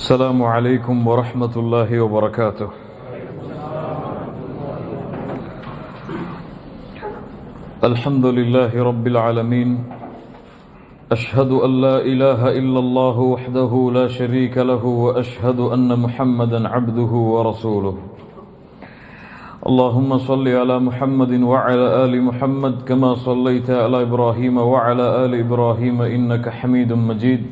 السلام عليكم ورحمة الله وبركاته. الحمد لله رب العالمين. أشهد أن لا إله إلا الله وحده لا شريك له وأشهد أن محمدا عبده ورسوله. اللهم صل على محمد وعلى آل محمد كما صليت على إبراهيم وعلى آل إبراهيم إنك حميد مجيد.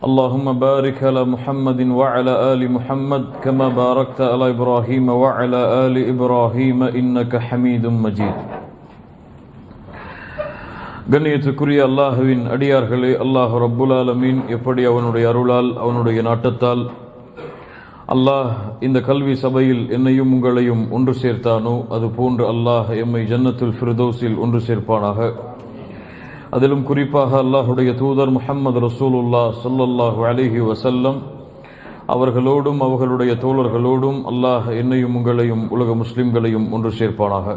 اللهم بارك على محمد وعلى آل محمد كما باركت على إبراهيم وعلى آل إبراهيم إنك حميد مجيد. கண்ணியத்துக்குரிய அல்லாஹ்வின் அடியார்களே, அல்லாஹ் ரப்புல் ஆலமீன் எப்படி அவனுடைய அருளால் அவனுடைய நாட்டத்தால் அல்லாஹ் இந்த கல்வி சபையில் என்னையும் உங்களையும் ஒன்று சேர்த்தானோ அதுபோன்று அல்லாஹ் எம்மை ஜன்னத்துல் ஃபிர்தௌஸில் ஒன்று சேர்ப்பானாக. அதிலும் குறிப்பாக அல்லாஹுடைய தூதர் முஹம்மது ரசூலுல்லாஹ் ஸல்லல்லாஹு அலைஹி வஸல்லம் அவர்களோடும் அவர்களுடைய தோழர்களோடும் அல்லாஹ் என்னையும் உங்களையும் உலக முஸ்லிம்களையும் ஒன்று சேர்ப்பானாக.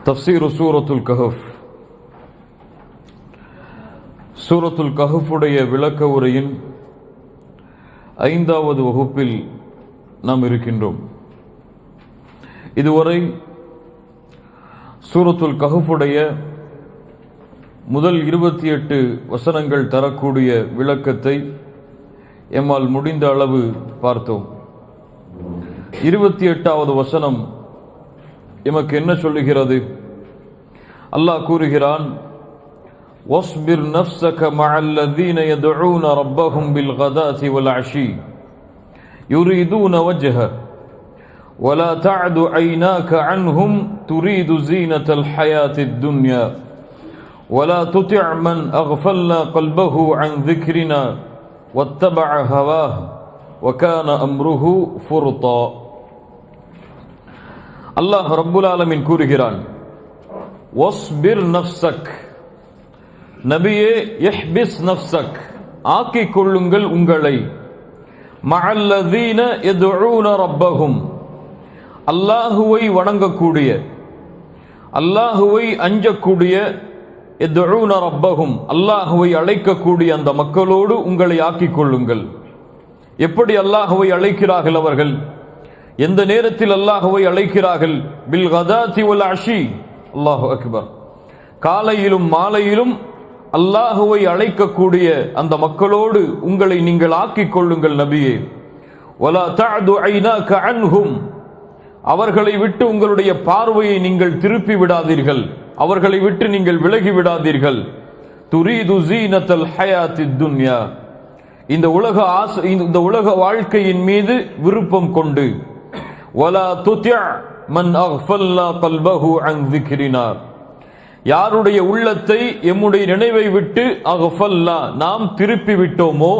தஃப்சீர் சூரத்துல் கஹஃப். சூரத்துல் கஹஃபுடைய விளக்க உரையின் 5வது வகுப்பில் நாம் இருக்கின்றோம். இதுவரை சூரத்துல் கஹஃபுடைய முதல் 28 வசனங்கள் தரக்கூடிய விளக்கத்தை எம்மால் முடிந்த அளவு பார்த்தோம். 28வது வசனம் எமக்கு என்ன சொல்லுகிறது? அல்லாஹ் கூறுகிறான், வஸ்பிர் நஃப்ஸக மஅல்லதீன யதுஊன ரப்பஹும் பில்கதாதி வல்அஷி யுரீதுன வஜ்ஹ ولا تعد عيناك عنهم تريد زينة الحياة الدنيا ولا تطع من أغفلنا قلبه عن ذكرنا واتبع هواه وكان أمره فرطا. الله رب العالمين கூறுகிறான், வஸ்பிர் நஃப்ஸக், நபியே இஹ்பிஸ் நஃப்ஸக், ஆக்கிக் கொள்ளுங்கள் உங்களை, மஅல்லதீன யதுஊன ரப்பஹும், அல்லாஹுவை வணங்கக்கூடிய அல்லாஹுவை அஞ்சக்கூடிய, யதுஊன ரப்பஹும், அல்லாஹுவை அழைக்கக்கூடிய அந்த மக்களோடு உங்களை ஆக்கிக் கொள்ளுங்கள். எப்படி அல்லாஹுவை அழைக்கிறார்கள் அவர்கள்? எந்த நேரத்தில் அல்லாஹுவை அழைக்கிறார்கள்? பில் கதாதி வல் அஷி, அல்லாஹு அக்பர், காலையிலும் மாலையிலும் அல்லாஹுவை அழைக்கக்கூடிய அந்த மக்களோடு உங்களை நீங்கள் ஆக்கிக் கொள்ளுங்கள் நபியே. வலா தஅது ஐனாக அன்ஹும், அவர்களை விட்டு உங்களுடைய பார்வையை நீங்கள் திருப்பி விடாதீர்கள், அவர்களை விட்டு நீங்கள் விலகி விடாதீர்கள். துரீது ஸீனத்தல் ஹயாத்தித் துன்யா, இந்த உலக வாழ்க்கையின் மீது விருப்பம் கொண்டு. வலா துத்ய மன் அக்ஃபல்னா கல்பஹு அன் ذிக்ரினா, யாருடைய உள்ளத்தை எம்முடைய நினைவை விட்டு அக்ஃபல்னா, நாம் திருப்பி விட்டோமோ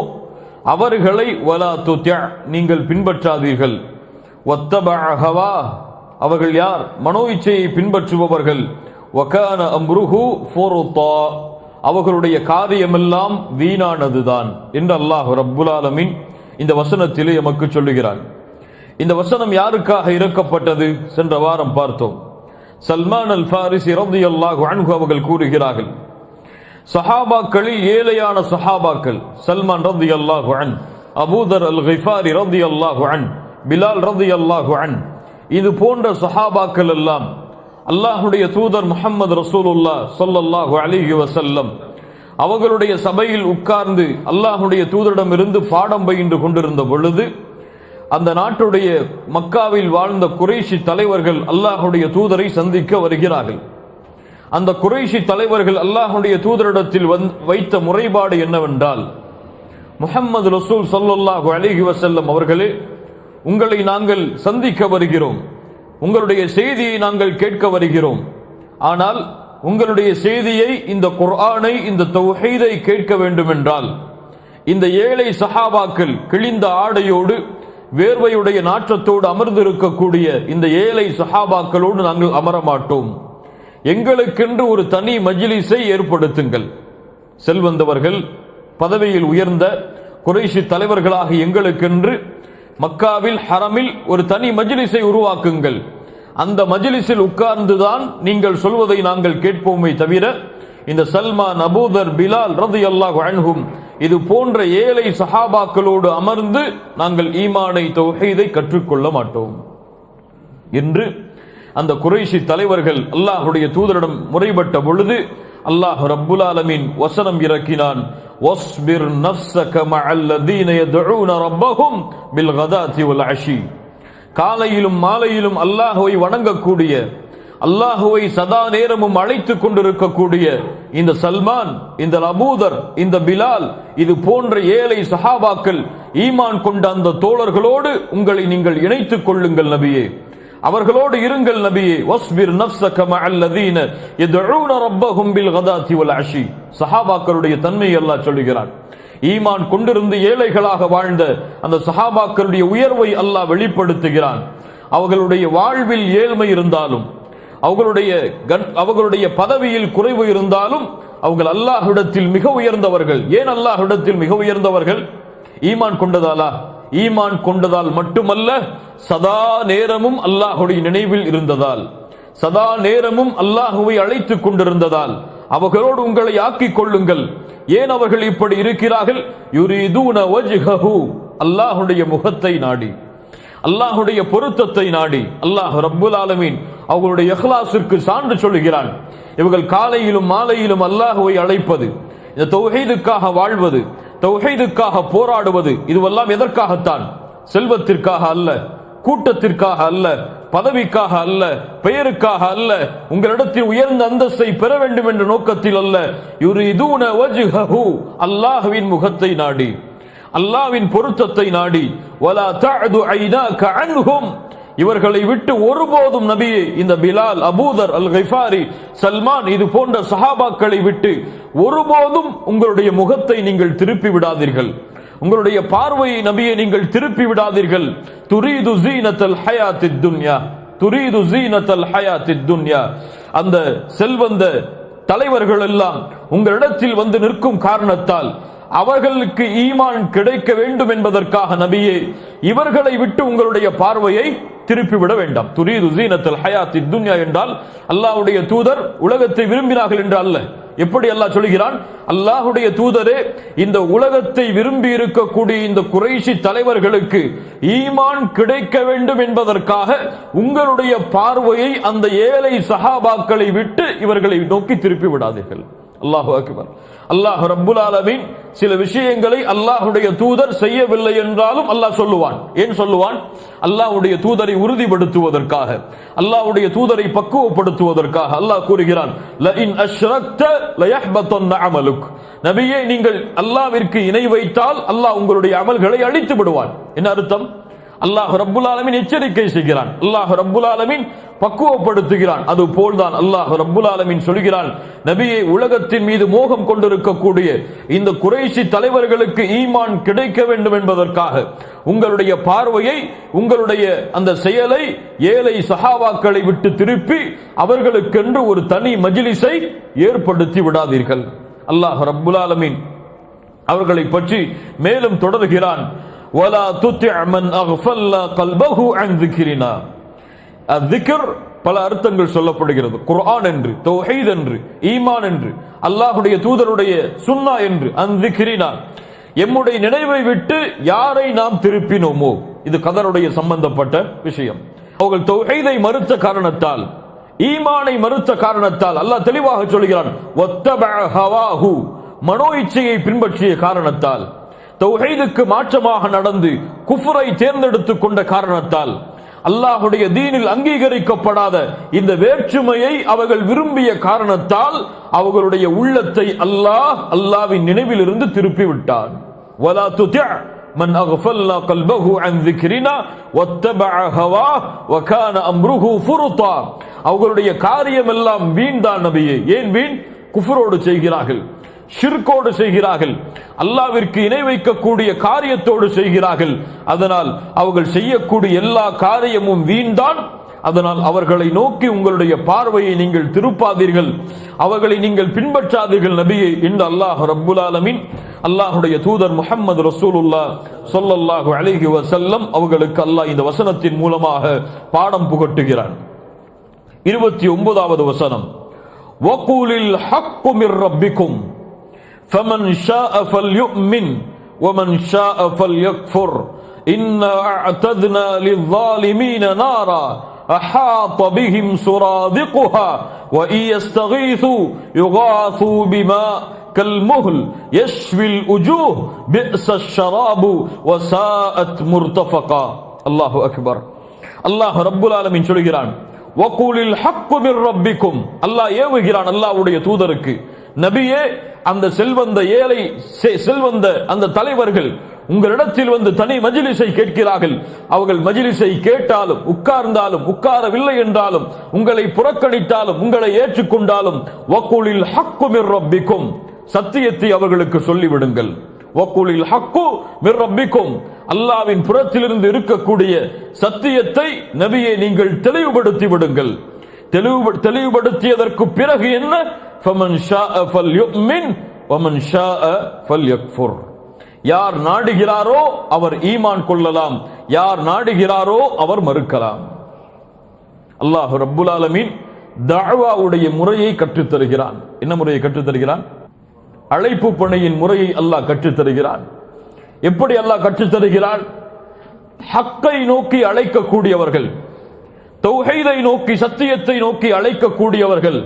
அவர்களை வலா துத்ய, நீங்கள் பின்பற்றாதீர்கள். வத்தபஅ ஹவா, அவர்கள் யார்? மனோ இச்சையை பின்பற்றுபவர்கள். வகான அம்ருஹு ஃபுர்தா, அவர்களுடைய காரியமெல்லாம் வீணானதுதான் என்று அல்லாஹ் ரப்புல் ஆலமீன் இந்த வசனத்திலே எமக்கு சொல்லுகிறான். இந்த வசனம் யாருக்காக இறக்கப்பட்டது? சென்ற வாரம் பார்த்தோம். சல்மான் அல் ஃபாரிசி ரலியல்லாஹு அன்ஹு அவர்கள் கூறுகிறார்கள், சஹாபாக்களில் ஏழையான சஹாபாக்கள் சல்மான் ரலியல்லாஹு அன்ஹு, அபூதர் அல் கிஃபாரி ரலியல்லாஹு அன்ஹு, பிலால் ரலியல்லாஹு அன்ஹு, இது போன்ற சஹாபாக்கள் எல்லாம் அல்லாஹுடைய தூதர் முஹம்மது ரசூலுல்லாஹ் ஸல்லல்லாஹு அலைஹி வஸல்லம் அவர்களுடைய சபையில் உட்கார்ந்து அல்லாஹுடைய தூதரிடமிருந்து பாடம் பயின்று கொண்டிருந்த பொழுது, அந்த நாட்டுடைய மக்காவில் வாழ்ந்த குறைஷி தலைவர்கள் அல்லாஹுடைய தூதரை சந்திக்க வருகிறார்கள். அந்த குறைஷி தலைவர்கள் அல்லாஹுடைய தூதரிடத்தில் வைத்த முறைப்பாடு என்னவென்றால், முஹம்மது ரசூல் ஸல்லல்லாஹு அலைஹி வஸல்லம் அவர்களே, உங்களை நாங்கள் சந்திக்க வருகிறோம், உங்களுடைய செய்தியை நாங்கள் கேட்க வருகிறோம். ஆனால் உங்களுடைய செய்தியை, இந்த குர்ஆனை, இந்த தௌஹீதை கேட்க வேண்டும் என்றால் இந்த ஏழை சஹாபாக்கள் கிழிந்த ஆடையோடு வேர்வையுடைய நாற்றத்தோடு அமர்ந்திருக்கக்கூடிய இந்த ஏழை சஹாபாக்களோடு நாங்கள் அமர மாட்டோம். எங்களுக்கென்று ஒரு தனி மஜ்லிஸை ஏற்படுத்துங்கள். செல்வந்தவர்கள், பதவியில் உயர்ந்த குறைஷி தலைவர்களாக எங்களுக்கென்று மக்காவில் ஹரமில் ஒரு தனி மஜ்லிஸை உருவாக்குங்கள். அந்த மஜ்லிஸில் உட்கார்ந்துதான் நீங்கள் சொல்வதை நாங்கள் கேட்போமே தவிர இந்த சல்மான், அபூதர், பிலால் ரலியல்லாஹு அன்ஹும் இது போன்ற ஏழை சஹாபாக்களோடு அமர்ந்து நாங்கள் ஈமானை தௌஹீதை கற்றுக்கொள்ள மாட்டோம் என்று அந்த குறைஷி தலைவர்கள் அல்லாஹ்வுடைய தூதரிடம் முறைப்பட்ட பொழுது அல்லாஹ் ரப்புல் ஆலமீன் வசனம் இறக்கினான், வஸ்பிர் நஃப்ஸக மஅல்லதீன யதுஊன ரப்பஹும் பில்கதாதி வல் அஷி. காலையிலும் மாலையிலும் அல்லாஹ்வை வணங்கக்கூடிய, அல்லாஹுவை சதா நேரமும் அழைத்துக் கொண்டிருக்கக்கூடிய இந்த சல்மான், இந்த அபூதர், இந்த பிலால், இது போன்ற ஏழை சஹாபாக்கள் ஈமான் கொண்ட அந்த தோழர்களோடு உங்களை நீங்கள் இணைத்துக் கொள்ளுங்கள் நபியே, அவர்களோடு இருங்கள் நபியே. வஸ்பிர் நஃப்ஸக மஅல்லதீன யதுஊன ரப்பஹும் பில்கதாதி வல் அஷி. சஹாபாக்களுடைய தன்மையை அல்லாஹ் சொல்லுகிறான். ஈமான் கொண்டிருந்து ஏழைகளாக வாழ்ந்த அந்த சஹாபாக்களுடைய உயர்வை அல்லாஹ் வெளிப்படுத்துகிறான். அவர்களுடைய வாழ்வில் ஏழ்மை இருந்தாலும், அவர்களுடைய பதவியில் குறைவு இருந்தாலும் அவர்கள் அல்லாஹ்விடத்தில் மிக உயர்ந்தவர்கள். ஏன் அல்லாஹ்விடத்தில் மிக உயர்ந்தவர்கள்? ஈமான் கொண்டதாலா? ஈமான் கொண்டதால் மட்டுமல்ல, சதா நேரமும் அல்லாஹுடைய நினைவில் இருந்ததால், சதா நேரமும் அல்லாஹுவை அழைத்துக் கொண்டிருந்ததால் அவர்களோடு உங்களை ஆக்கிக் கொள்ளுங்கள். ஏன் அவர்கள் இப்படி இருக்கிறார்கள்? யுரீதுன வஜ்ஹஹு, அல்லாஹுடைய முகத்தை நாடி, அல்லாஹுடைய பொருத்தத்தை நாடி. அல்லாஹ் ரப்புல் ஆலமீன் அவர்களுடைய இஹ்லாஸிற்கு சான்று சொல்லுகிறான். இவர்கள் காலையிலும் மாலையிலும் அல்லாஹுவை அழைப்பது, இந்த தௌஹீதுக்காக வாழ்வது, தௌஹீதுக்காக போராடுவது, இதுவெல்லாம் எதற்காகத்தான்? செல்வத்திற்காக அல்ல, கூட்டத்திற்காக அல்ல, பதவிக்காக அல்ல, பெயருக்காக அல்ல, உங்களிடத்தில் உயர்ந்த அந்தஸ்தை பெற வேண்டும் என்ற நோக்கத்தில் அல்ல. யுரீதுன வஜ்ஹஹு, அல்லாஹ்வின் முகத்தை நாடி, அல்லாஹ்வின் பொருத்தத்தை நாடி. வலா தஅது ஐனாக அன்ஹும், இவர்களை விட்டு ஒருபோதும் நபியே, இந்த பிலால், அபூதர் அல் கிஃபாரி, சல்மான், இது போன்ற சஹாபாக்களை விட்டு ஒருபோதும் உங்களுடைய முகத்தை நீங்கள் திருப்பி விடாதீர்கள், உங்களுடைய பார்வையை நபியை நீங்கள் திருப்பி விடாதீர்கள். துரீது ஸீனத்தல் ஹயாத்தித் துன்யா, துரீது ஸீனத்தல் ஹயாத்தித் துன்யா. அந்த செல்வந்த தலைவர்கள் எல்லாம் உங்களிடத்தில் வந்து நிற்கும் காரணத்தால் அவர்களுக்கு ஈமான் கிடைக்க வேண்டும் என்பதற்காக நபியே, இவர்களை விட்டு உங்களுடைய பார்வையை திருப்பிவிட வேண்டாம். துரீது ஸீனத்தல் ஹயாத்தித் துன்யா என்றால் அல்லாஹ்வுடைய தூதர் உலகத்தை விரும்பினார்கள் என்று அல்ல. எப்படி அல்லாஹ் சொல்கிறான்? அல்லாஹ்வுடைய தூதரே, இந்த உலகத்தை விரும்பி இருக்கக்கூடிய இந்த குறைஷி தலைவர்களுக்கு ஈமான் கிடைக்க வேண்டும் என்பதற்காக உங்களுடைய பார்வையை அந்த ஏழை சஹாபாக்களை விட்டு இவர்களை நோக்கி திருப்பி விடாதீர்கள். அல்லாஹு அக்பர். அல்லாஹ் ரப்புல் ஆலமீன் சில விஷயங்களை அல்லாஹ்வுடைய தூதர் செய்யவில்லை என்றாலும் அல்லாஹ் சொல்லுவான். ஏன் சொல்லுவான்? அல்லாஹ்வுடைய தூதரை உறுதிப்படுத்துவதற்காக, அல்லாஹ்வுடைய தூதரை பக்குவப்படுத்துவதற்காக. அல்லாஹ் கூறுகிறான், லஇன் அஷ்ரக்த லயஹ்பதன்ன அமலுக். நபியே, நீங்கள் அல்லாஹ்விற்கு இணை வைத்தால் அல்லாஹ் உங்களுடைய அமல்களை அழித்து விடுவான். என்ன அர்த்தம்? அல்லாஹ் ரப்புல் ஆலமீன் எச்சரிக்கை செய்கிறான், அல்லாஹ் ரப்புல் ஆலமீன் பக்குவப்படுத்துகிறான். அது போல்தான் அல்லாஹ் ரப்புல் ஆலமீன் சொல்கிறான், நபியை, உலகத்தின் மீது மோகம் கொண்டிருக்கக்கூடிய இந்த குறைஷி தலைவர்களுக்கு ஈமான் கிடைக்க வேண்டும் என்பதற்காக உங்களுடைய பார்வையை, உங்களுடைய அந்த செயலை ஏழை சஹாபாக்களை விட்டு திருப்பி அவர்களுக்கென்று ஒரு தனி மஜ்லிஸை ஏற்படுத்தி விடாதீர்கள். அல்லாஹ் ரப்புல் ஆலமீன் அவர்களை பற்றி மேலும் தொடர்கிறான், வலா துத்தி' மன் அக்ஃபல்னா கல்பஹு அன் ذிக்ரினா. அஸ்ஸிக்ர் பல அர்த்தங்கள் சொல்லப்படுகிறது. குர்ஆன் என்று, தௌஹீத் என்று, ஈமான் என்று, அல்லாஹ்வுடைய தூதருடைய சுன்னா என்று. அன் ذிக்ரினா, எம்முடைய நினைவை விட்டு யாரை நாம் திருப்பினோமோ, இது கதருடைய சம்பந்தப்பட்ட விஷயம். அவர்கள் தௌஹீதை மறுத்த காரணத்தால், ஈமானை மறுத்த காரணத்தால் அல்லாஹ் தெளிவாக சொல்கிறான், வத்தபஅ ஹவாஹு, மனோ இச்சையை பின்பற்றிய காரணத்தால், தௌஹீதுக்கு மாற்றமாக நடந்து குஃப்ரை தேர்ந்தெடுத்துக் கொண்ட காரணத்தால், அல்லாஹ்வுடைய தீனில் அங்கீகரிக்கப்படாத இந்த வேற்றுமையை அவர்கள் விரும்பிய காரணத்தால் அவர்களுடைய உள்ளத்தை அல்லாஹ்வின் நினைவில் இருந்து திருப்பி விட்டான். வலா துதி' மன் அக்ஃபல்னா கல்பஹு அன் ذிக்ரினா வத்தபஅ ஹவாஹு வகான அம்ருஹு ஃபுருதா. அவர்களுடைய காரியம் எல்லாம் வீண்தான் நபியே. ஏன் வீண்? குஃப்ரோடு செய்கிறார்கள், ஷிர்கோடு செய்கிறார்கள், அல்லாஹ்விற்கு இணை வைக்கக்கூடிய காரியத்தோடு செய்கிறார்கள். அதனால் அவர்கள் செய்யக்கூடிய எல்லா காரியமும் வீண்தான். அதனால் அவர்களை நோக்கி உங்களுடைய பார்வையை நீங்கள் திருப்பாதீர்கள், அவர்களை நீங்கள் பின்பற்றாதீர்கள் நபியே என்று அல்லாஹ் ரப்புல் ஆலமீன், அல்லாஹ்வுடைய தூதர் முஹம்மது ரசூலுல்லாஹ் ஸல்லல்லாஹு அலைஹி வஸல்லம் அவர்களுக்கு அல்லாஹ் இந்த வசனத்தின் மூலமாக பாடம் புகட்டுகிறான். 29வது வசனம், வகூலில் ஹக்கு மிர் ரப்பிக்கும் فمن شاء فليؤمن ومن شاء فليكفر إنا أعتدنا للظالمين نارا أحاط بهم سرادقها وإن يستغيثوا يغاثوا بماء كالمهل يشفي الوجوه بئس الشراب وساءت مرتفقا. அல்லாஹு அக்பர். அல்லாஹ் ரப்புல் ஆலமீன் சொல்கிறான், வகூலில் ஹக்கு மிர் ரப்பிக்கும். அல்லாஹ் ஏவுகிறான் அல்லாஹ்வுடைய தூதருக்கு, நபியே, அந்த செல்வந்த ஏழை செல்வந்த அந்த தலைவர்கள் உங்களிடத்தில் வந்து தனி மஜ்லிஸை கேட்கிறார்கள். அவர்கள் மஜ்லிஸை கேட்டாலும் உட்கார்ந்தாலும் உட்காரவில்லை என்றாலும் உங்களை புறக்கணித்தாலும் உங்களை ஏற்றுக்கொண்டாலும் வகூலில் ஹக்கு மிர் ரப்பிக்கும், சத்தியத்தை அவர்களுக்கு சொல்லிவிடுங்கள். வகூலில் ஹக்கு மிர் ரப்பிக்கும், அல்லாஹ்வின் புறத்திலிருந்து இருக்கக்கூடிய சத்தியத்தை நபியே நீங்கள் தெளிவுபடுத்தி விடுங்கள். தெளிவுபடுத்தியதற்கு பிறகு என்ன? ஃபமன் ஷாஅ ஃபல்யுமின் வமன் ஷாஅ ஃபல்யக்ஃபுர். யார் நாடுகிறாரோ அவர் ஈமான் கொள்ளலாம், யார் நாடுகிறாரோ அவர் மறுக்கலாம். அல்லாஹ் ரப்புல் ஆலமீன் தஅவாவுடைய முறையை கற்றுத் தருகிறான். என்ன முறையை கற்றுத் தருகிறான்? அழைப்பு பணியின் முறையை அல்லாஹ் கற்றுத் தருகிறான். எப்படி அல்லாஹ் கற்றுத் தருகிறான்? ஹக்கை நோக்கி அழைக்கக்கூடியவர்கள், தௌஹீதை நோக்கி சத்தியத்தை நோக்கி அழைக்கக்கூடியவர்கள்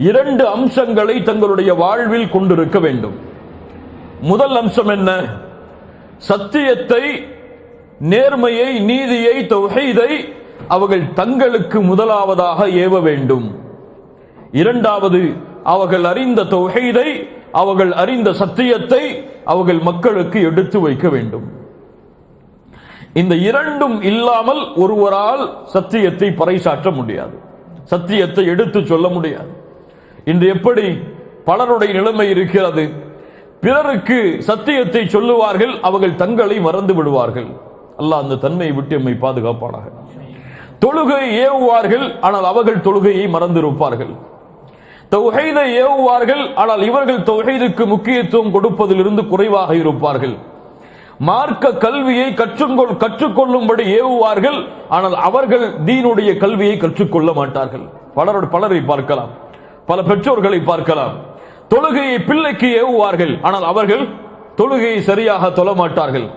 இரண்டு அம்சங்களை தங்களுடைய வாழ்வில் கொண்டிருக்க வேண்டும். முதல் அம்சம் என்ன? சத்தியத்தை, நேர்மையை, நீதியை, தௌஹீதை அவர்கள் தங்களுக்கு முதலாவதாக ஏவ வேண்டும். இரண்டாவது, அவர்கள் அறிந்த தௌஹீதை, அவர்கள் அறிந்த சத்தியத்தை அவர்கள் மக்களுக்கு எடுத்து வைக்க வேண்டும். இந்த இரண்டும் இல்லாமல் ஒருவரால் சத்தியத்தை பறைசாற்ற முடியாது, சத்தியத்தை எடுத்து சொல்ல முடியாது. இன்று எப்படி பலருடைய நிலைமை இருக்கிறது? பிறருக்கு சத்தியத்தை சொல்லுவார்கள், அவர்கள் தங்களை மறந்து விடுவார்கள். அல்லாஹ் அந்த தன்மையை விட்டு எம்மை பாதுகாப்பானாக. தொழுகை ஏவுவார்கள், ஆனால் அவர்கள் தொழுகையை மறந்திருப்பார்கள். தௌஹீதை ஏவுவார்கள், ஆனால் இவர்கள் தௌஹீதுக்கு முக்கியத்துவம் கொடுப்பதிலிருந்து குறைவாக இருப்பார்கள். மார்க்க கல்வியை கற்றுக்கொள்ளும்படி ஏவுவார்கள், ஆனால் அவர்கள் தீனுடைய கல்வியை கற்றுக்கொள்ள மாட்டார்கள். பலரை பார்க்கலாம், பல பெற்றோர்களை பார்க்கலாம். தொழுகையை பிள்ளைக்கு ஏவுவார்கள், ஆனால் அவர்கள் தொழுகையை சரியாக தொழ மாட்டார்கள்.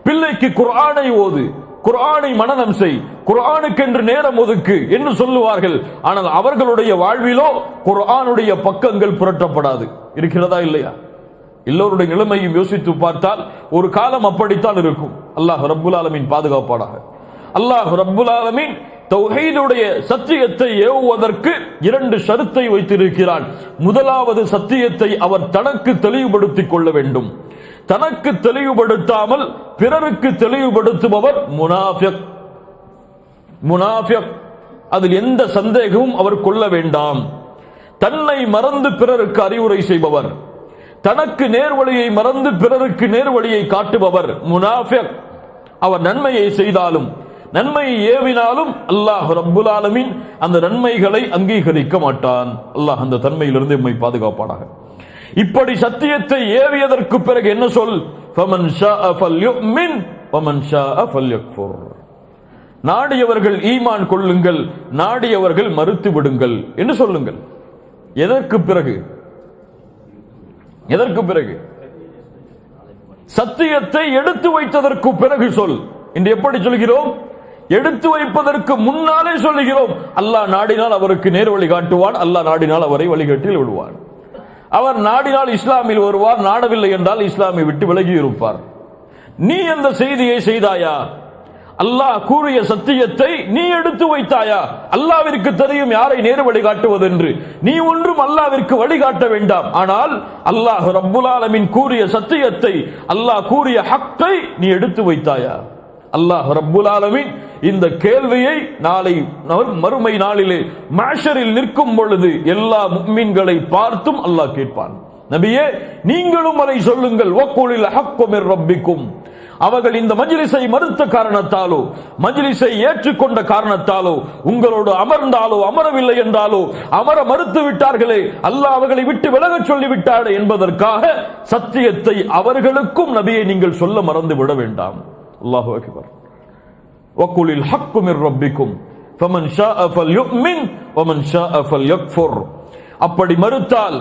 பிள்ளைக்கு குர்ஆனை ஓது, குர்ஆனை மனனம் செய், குர்ஆனுக்கென்று நேரம் ஒதுக்கு என்று சொல்லுவார்கள். ஆனால் அவர்களுடைய வாழ்விலோ குர்ஆனுடைய பக்கங்கள் புரட்டப்படாது. இருக்கிறதா இல்லையா? எல்லோருடைய நிலைமையும் யோசித்து பார்த்தால் ஒரு காலம் அப்படித்தான் இருக்கும். அல்லாஹ் ரப்புல் ஆலமீன் பாதுகாப்பானாக. அல்லாஹ் ரப்புல் ஆலமீன் தௌஹீதுடைய சத்தியத்தை ஏவுவதற்கு இரண்டு ஷரத்தை வைத்திருக்கிறான். முதலாவது, சத்தியத்தை அவர் தனக்கு தெளிவுபடுத்திக் கொள்ள வேண்டும். தனக்கு தெளிவுபடுத்தாமல் பிறருக்கு தெளிவுபடுத்துபவர் முனாஃபிக். அதில் எந்த சந்தேகமும் அவர் கொள்ள வேண்டாம். தன்னை மறந்து பிறருக்கு அறிவுரை செய்பவர், தனக்கு நேர்வழியை மறந்து பிறருக்கு நேர்வழியை காட்டுபவர் முனாஃபிக். அவர் நன்மையை செய்தாலும் நன்மையை ஏவினாலும் அல்லாஹ் ரப்புல் ஆலமீன் அந்த நன்மைகளை அங்கீகரிக்க மாட்டான். அல்லாஹ் அந்த தன்மையிலிருந்து எம்மை பாதுகாப்பானாக. இப்படி சத்தியத்தை ஏவியதற்கு பிறகு என்ன சொல்? ஃபமன் ஷாஅ ஃபல்யுமின் வமன் ஷாஅ ஃபல்யக்ஃபுர். நாடியவர்கள் ஈமான் கொள்ளுங்கள், நாடியவர்கள் மறுத்து விடுங்கள் என்று சொல்லுங்கள். எதற்கு பிறகு? எதற்கு பிறகு? சத்தியத்தை எடுத்து வைத்ததற்கு பிறகு சொல். இன்று எப்படி சொல்கிறோம்? எடுத்து வைப்பதற்கு முன்னாலே சொல்லுகிறோம். அல்லாஹ் நாடினால் அவருக்கு நேர் வழி காட்டுவான், அல்லாஹ் நாடினால் அவரை வழிகாட்டில் விடுவான். அவர் நாடினால் இஸ்லாமில் வருவார், நாடவில்லை என்றால் இஸ்லாமை விட்டு விலகி இருப்பார். நீ அந்த செய்தியை செய்தாயா? அல்லாஹ் கூறிய சத்தியத்தை நீ எடுத்து வைத்தாயா? அல்லாஹ்விற்கு தெரியும் யாரை நேர் வழி காட்டுவதென்று. நீ ஒன்றும் அல்லாஹ்விற்கு வழிகாட்ட வேண்டாம். ஆனால் அல்லாஹ் ரப்புல் ஆலமீன் கூறிய சத்தியத்தை, அல்லாஹ் கூறிய ஹக்கை நீ எடுத்து வைத்தாயா? அல்லாஹ் ரப்புல் ஆலமீன் இந்த கேள்வியை நாளை மறுமை நாளிலே மஹ்ஷரில் நிற்கும் பொழுது எல்லா முஃமின்களை பார்த்தும் அல்லாஹ் கேட்பான். நபியே, நீங்களும் அதை சொல்லுங்கள். வக்கூலில் ஹக்கு மிர் ரப்பிக்கும். அவர்கள் இந்த மஜ்லிஸை மறுத்த காரணத்தாலோ, மஜ்லிஸை ஏற்றுக்கொண்ட காரணத்தாலோ, உங்களோடு அமர்ந்தாலோ அமரவில்லை என்றாலோ அமர மறுத்து விட்டார்களே, அல்லாஹ் அவர்களை விட்டு விலகச் சொல்லிவிட்டார் என்பதற்காக சத்தியத்தை அவர்களுக்கும் நபியை நீங்கள் சொல்ல மறந்து விட வேண்டாம். அல்லாஹு அக்பர். வக்கூலில் ஹக்கு மிர் ரப்பிக்கும் ஃபமன் ஷாஅ ஃபல்யுமின் வமன் ஷாஅ ஃபல்யக்ஃபுர். அப்படி மறுத்தால்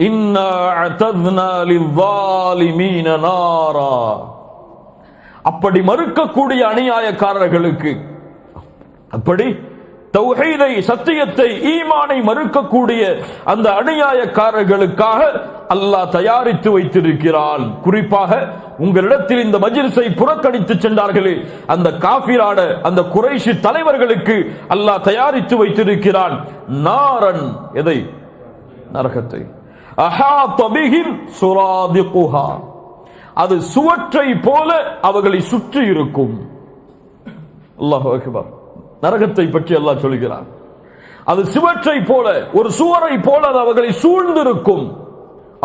இன்னா அதத்னா லிஸ்ஸாலிமீன நாரா. அப்படி மறுக்கக்கூடிய அநியாயக்காரர்களுக்கு, அப்படி தௌஹீதை, சத்தியத்தை, ஈமானை மறுக்கக்கூடிய அந்த அநியாயக்காரர்களுக்காக அல்லாஹ் தயாரித்து வைத்திருக்கிறான். குறிப்பாக உங்களிடத்தில் இந்த மஜ்லிஸை புறக்கணித்து சென்றார்களே அந்த காஃபிரான அந்த குறைஷி தலைவர்களுக்கு அல்லாஹ் தயாரித்து வைத்திருக்கிறான் நாரன். எதை? நரகத்தை. அஹாத பிஹிம் சுராதிகுஹா. அது சுவற்றை போல அவர்களை சுற்றி இருக்கும். அல்லாஹு அக்பர். நரகத்தை பற்றி அல்லாஹ் சொல்கிறான், அது சுவற்றை போல, ஒரு சுவரை போல அது அவர்களை சூழ்ந்திருக்கும்.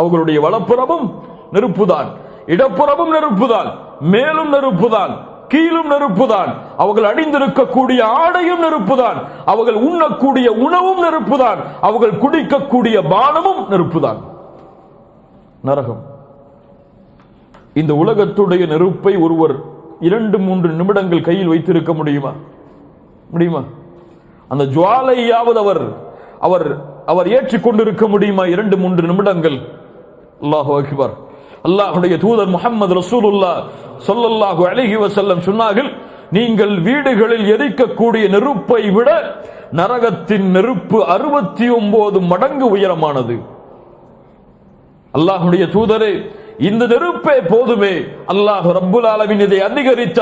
அவர்களுடைய வலப்புறமும் நெருப்புதான், இடப்புறமும் நெருப்புதான், மேலும் நெருப்புதான், கீழும் நெருப்புதான். அவர்கள் அணிந்திருக்கக்கூடிய ஆடையும் நெருப்புதான், அவர்கள் உண்ணக்கூடிய உணவும் நெருப்புதான், அவர்கள் குடிக்கக்கூடிய பானமும் நெருப்புதான். நரகம். இந்த உலகத்துடைய நெருப்பை ஒருவர் 2-3 நிமிடங்கள் கையில் வைத்திருக்க முடியுமா? முடியுமா? அந்த ஜுவாலையாவது அவர் அவர் ஏற்றிக்கொண்டிருக்க முடியுமா 2-3 நிமிடங்கள்? அல்லாஹு அக்பர். அல்லாஹ்வுடைய தூதர் முஹம்மது ரசூலுல்லாஹ் ஸல்லல்லாஹு அலைஹி வஸல்லம் சொன்னார்கள், நீங்கள் வீடுகளில் எரிக்கக்கூடிய நெருப்பை விட நரகத்தின் நெருப்பு 69 மடங்கு உயரமானது. அல்லாஹ்வுடைய தூதரே, இந்த நெருப்பே போதுமே. அல்லாஹ் ரப்புல் ஆலமீன் இதை அதிகரித்து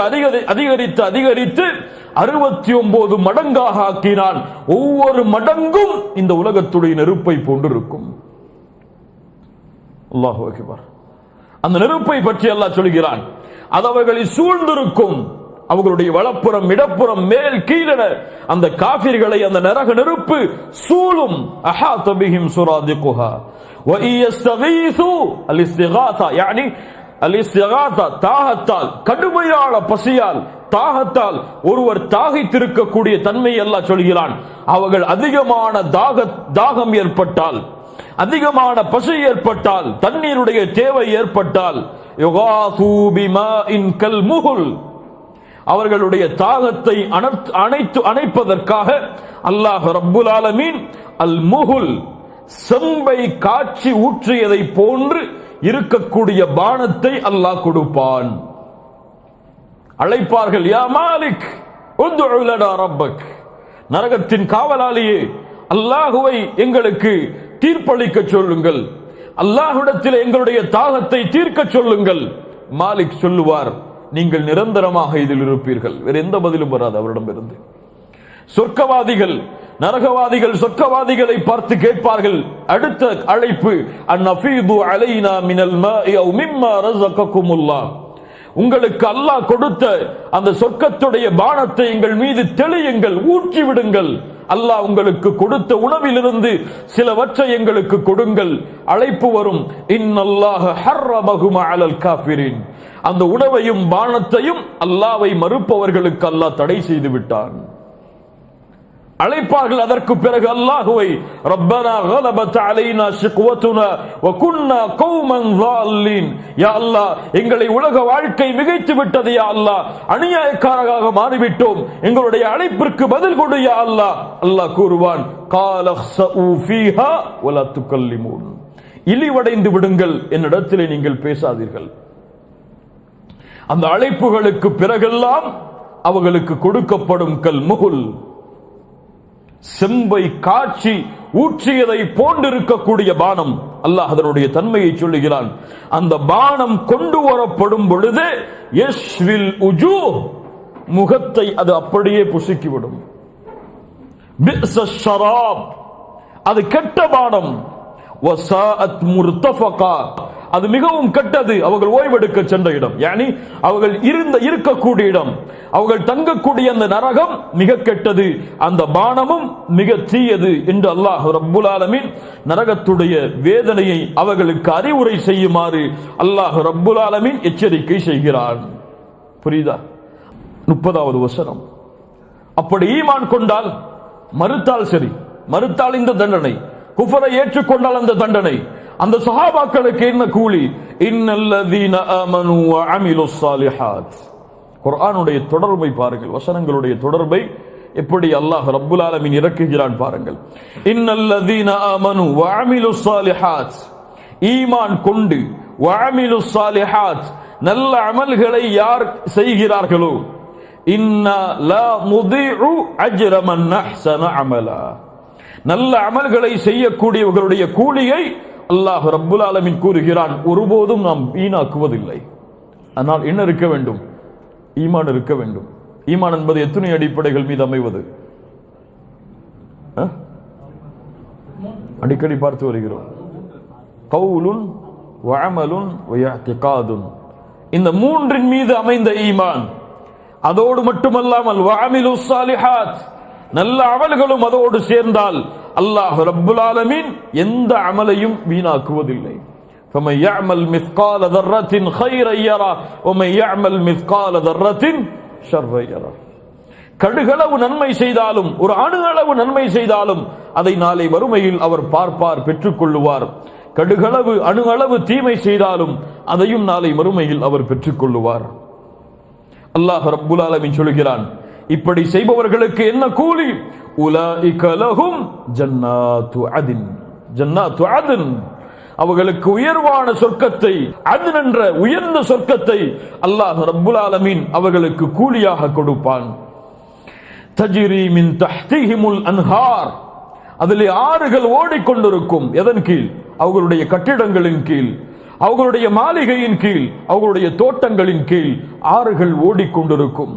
69 மடங்காக ஆக்கினான். ஒவ்வொரு மடங்கும் இந்த உலகத்துடைய நெருப்பை போன்றிருக்கும். அல்லாஹு அக்பர். அந்த நெருப்பை பற்றி அல்லாஹ் சொல்கிறான், அது அவர்களை சூழ்ந்திருக்கும். அவர்களுடைய வலப்புறம், இடப்புறம், மேல், கீழென அந்த காஃபிர்களை அந்த நரக நெருப்பு சூழும். அஹாத பிஹிம் சுராதிகுஹா வ யஸ்தகீஸு அல்-இஸ்திகாஸா, யானி அல்-இஸ்திகாஸா, தாகத்தால், கடுமையான பசியால், தாகத்தால் ஒருவர் தாகித்திருக்கக்கூடிய தன்மை அல்லாஹ் சொல்கிறான். அவர்கள் அதிகமான தாகம் ஏற்பட்டால், அதிகமான பசி ஏற்பட்டால், தண்ணீருடைய தேவை ஏற்பட்டால், யுகாஸு பிமாஇன் கல்முஹுல், அவர்களுடைய தாகத்தை அணைப்பதற்காக அல்லாஹ் ரப்புல் ஆலமீன் அல் முஹுல், செம்பை காட்சி ஊற்றியதை போன்று இருக்கக்கூடிய பானத்தை அல்லாஹ் கொடுப்பான். அழைப்பார்கள், யா மாலிக் உத்உ லனா ரப்பக், நரகத்தின் காவலாளியே, அல்லாஹுவை எங்களுக்கு தீர்ப்பளிக்க சொல்லுங்கள், அல்லாஹ்விடத்தில் எங்களுடைய தாகத்தை தீர்க்க சொல்லுங்கள். மாலிக் சொல்லுவார், நீங்கள் நிரந்தரமாக இதில் இருப்பீர்கள். வேற எந்த பதிலும் வராது அவரிடமிருந்து. சொர்க்கவாதிகள், நரகவாதிகள் சொர்க்கவாதிகளை பார்த்து கேட்பார்கள், அடுத்த அழைப்பு, அன்ஃபீது அலைனா மினல் மாஇ அவ் மிம்மா ரஸககுமுல்லாஹ், உங்களுக்கு அல்லாஹ் கொடுத்த அந்த சொர்க்கத்துடைய பானத்தை எங்கள் மீது தெளியுங்கள், ஊற்றி விடுங்கள். அல்லாஹ் உங்களுக்கு கொடுத்த உணவிலிருந்து சிலவற்றை எங்களுக்கு கொடுங்கள். அழைப்பு வரும், இன்னல்லாஹ ஹர்ரமஹும் அலல் காஃபிரின், அந்த உணவையும் பானத்தையும் அல்லாஹ்வை மறுப்பவர்களுக்கு அல்லாஹ் தடை செய்து விட்டான். அழைப்பார்கள் அதற்கு பிறகு அல்லாஹுவை, ரப்பனா கலபத் அலைனா ஷிக்வத்துனா வ குன்னா கௌமன் ஸாலின், யா அல்லாஹ் எங்களை உலக வாழ்க்கை மிகைத்து விட்டது, யா அல்லாஹ் அநியாயக்காரராக மாறிவிட்டோம், எங்களுடைய அழைப்பிற்கு பதில் கொடு யா அல்லாஹ். அல்லாஹ் கூறுவான், காலஹ்ஸு ஃபீஹா வ லா துகல்லிமூன், இழிவடைந்து விடுங்கள், என்னிடத்திலே நீங்கள் பேசாதீர்கள். அந்த அழைப்புகளுக்கு பிறகெல்லாம் அவர்களுக்கு கொடுக்கப்படும் கல் முகுல், செம்பை காட்சி ஊற்றியதை போன்றிருக்கக்கூடிய பானம். அல்லாஹ் அதனுடைய தன்மையை சொல்லுகிறான். அந்த பானம் கொண்டு வரப்படும் பொழுது யஷ்வில் உஜூஹ், முகத்தை அது அப்படியே புசுக்கிவிடும். பிஸ ஷராப், அது கெட்ட பானம். வஸாஅத் முர்தஃபகா, அது மிகவும் கெட்டது. அவர்கள் ஓய்வெடுக்க சென்ற இடம், யானி அவர்கள் இருக்கக்கூடிய இடம், அவர்கள் தங்கக்கூடிய அந்த நரகம் மிக கெட்டது, அந்த பானமும் மிக தீயது என்று அல்லாஹ் ரப்புல் ஆலமீன் நரகத்துடைய வேதனையை அவர்களுக்கு அறிவுரை செய்யுமாறு அல்லாஹ் ரப்புல் ஆலமீன் எச்சரிக்கை செய்கிறான். புரியுதா? 30வது வசனம். அப்படி ஈமான் கொண்டால், மறுத்தால் சரி, மறுத்தால் இந்த தண்டனை, குஃபரை ஏற்றுக்கொண்டால் அந்த தண்டனை. அந்த சஹாபாக்களுக்கு என்ன கூலி? இன்னல்லதீன ஆமனு வ அமிலுஸ் ஸாலிஹாத். குர்ஆனுடைய தொடர்பை பாருங்கள், வசனங்களுடைய தொடர்பை எப்படி அல்லாஹ் ரப்புல் ஆலமீன் இறக்குகிறான் பாருங்கள். இன்னல்லதீன ஆமனு வ அமிலுஸ் ஸாலிஹாத், ஈமான் கொண்டு வஅமிலுஸ் ஸாலிஹாத் நல்ல அமல்களை யார் செய்கிறார்களோ இன்னா லா முதீஉ அஜ்ர மன் அஹ்ஸன அமலா, நல்ல அமல்களை செய்யக்கூடியவர்களுடைய கூலியை அல்லாஹ் ரப்புல் ஆலமீன் கூறுகிறான், ஒருபோதும் நாம் வீணாக்குவதில்லை. ஆனால் என்ன இருக்க வேண்டும்? ஈமான் இருக்க வேண்டும். ஈமான் என்பது எத்தனை அடிப்படைகள் மீது அமைவது? அடிக்கடி பார்த்து வருகிறோம். கவுலுன் வ அமலுன் வ இஅ்திகாதுன், இந்த மூன்றின் மீது அமைந்த ஈமான். அதோடு மட்டுமல்லாமல் வ அமிலுஸ் ஸாலிஹாத், நல்ல அமல்களும் அதோடு சேர்ந்தால் அல்லாஹ் ரப்புல் ஆலமீன் எந்த அமலையும் வீணாக்குவதில்லை. فَمَن يَعْمَلْ مِثْقَالَ ذَرَّةٍ خَيْرًا يَرَهُ وَمَن يَعْمَلْ مِثْقَالَ ذَرَّةٍ شَرًّا يَرَهُ. கடுகளவு நன்மை செய்தாலும், ஒரு அணு அளவு நன்மை செய்தாலும் அதை நாளை மறுமையில் அவர் பார்ப்பார், பெற்றுக் கொள்ளுவார். கடுகளவு அணு அளவு தீமை செய்தாலும் அதையும் நாளை மறுமையில் அவர் பெற்றுக் கொள்ளுவார். அல்லாஹ் ரப்புல் ஆலமீன் சொல்கிறான், இப்படி செய்பவர்களுக்கு என்ன கூலி? உலாயிக லஹும் ஜன்னாத்து அத்ன், ஜன்னாத்து அத்ன், அவர்களுக்கு உயர்வான சொர்க்கத்தை, அத்ன் என்ற உயர்ந்த சொர்க்கத்தை அல்லாஹ் ரப்புல் ஆலமீன் அவர்களுக்கு கூலியாக கொடுப்பான். தஜ்ரி மின் தஹ்திஹிமுல் அன்ஹார், அதிலே ஆறுகள் ஓடிக்கொண்டிருக்கும். எதன் கீழ்? அவர்களுடைய கட்டிடங்களின் கீழ், அவர்களுடைய மாளிகையின் கீழ், அவர்களுடைய தோட்டங்களின் கீழ் ஆறுகள் ஓடிக்கொண்டிருக்கும்.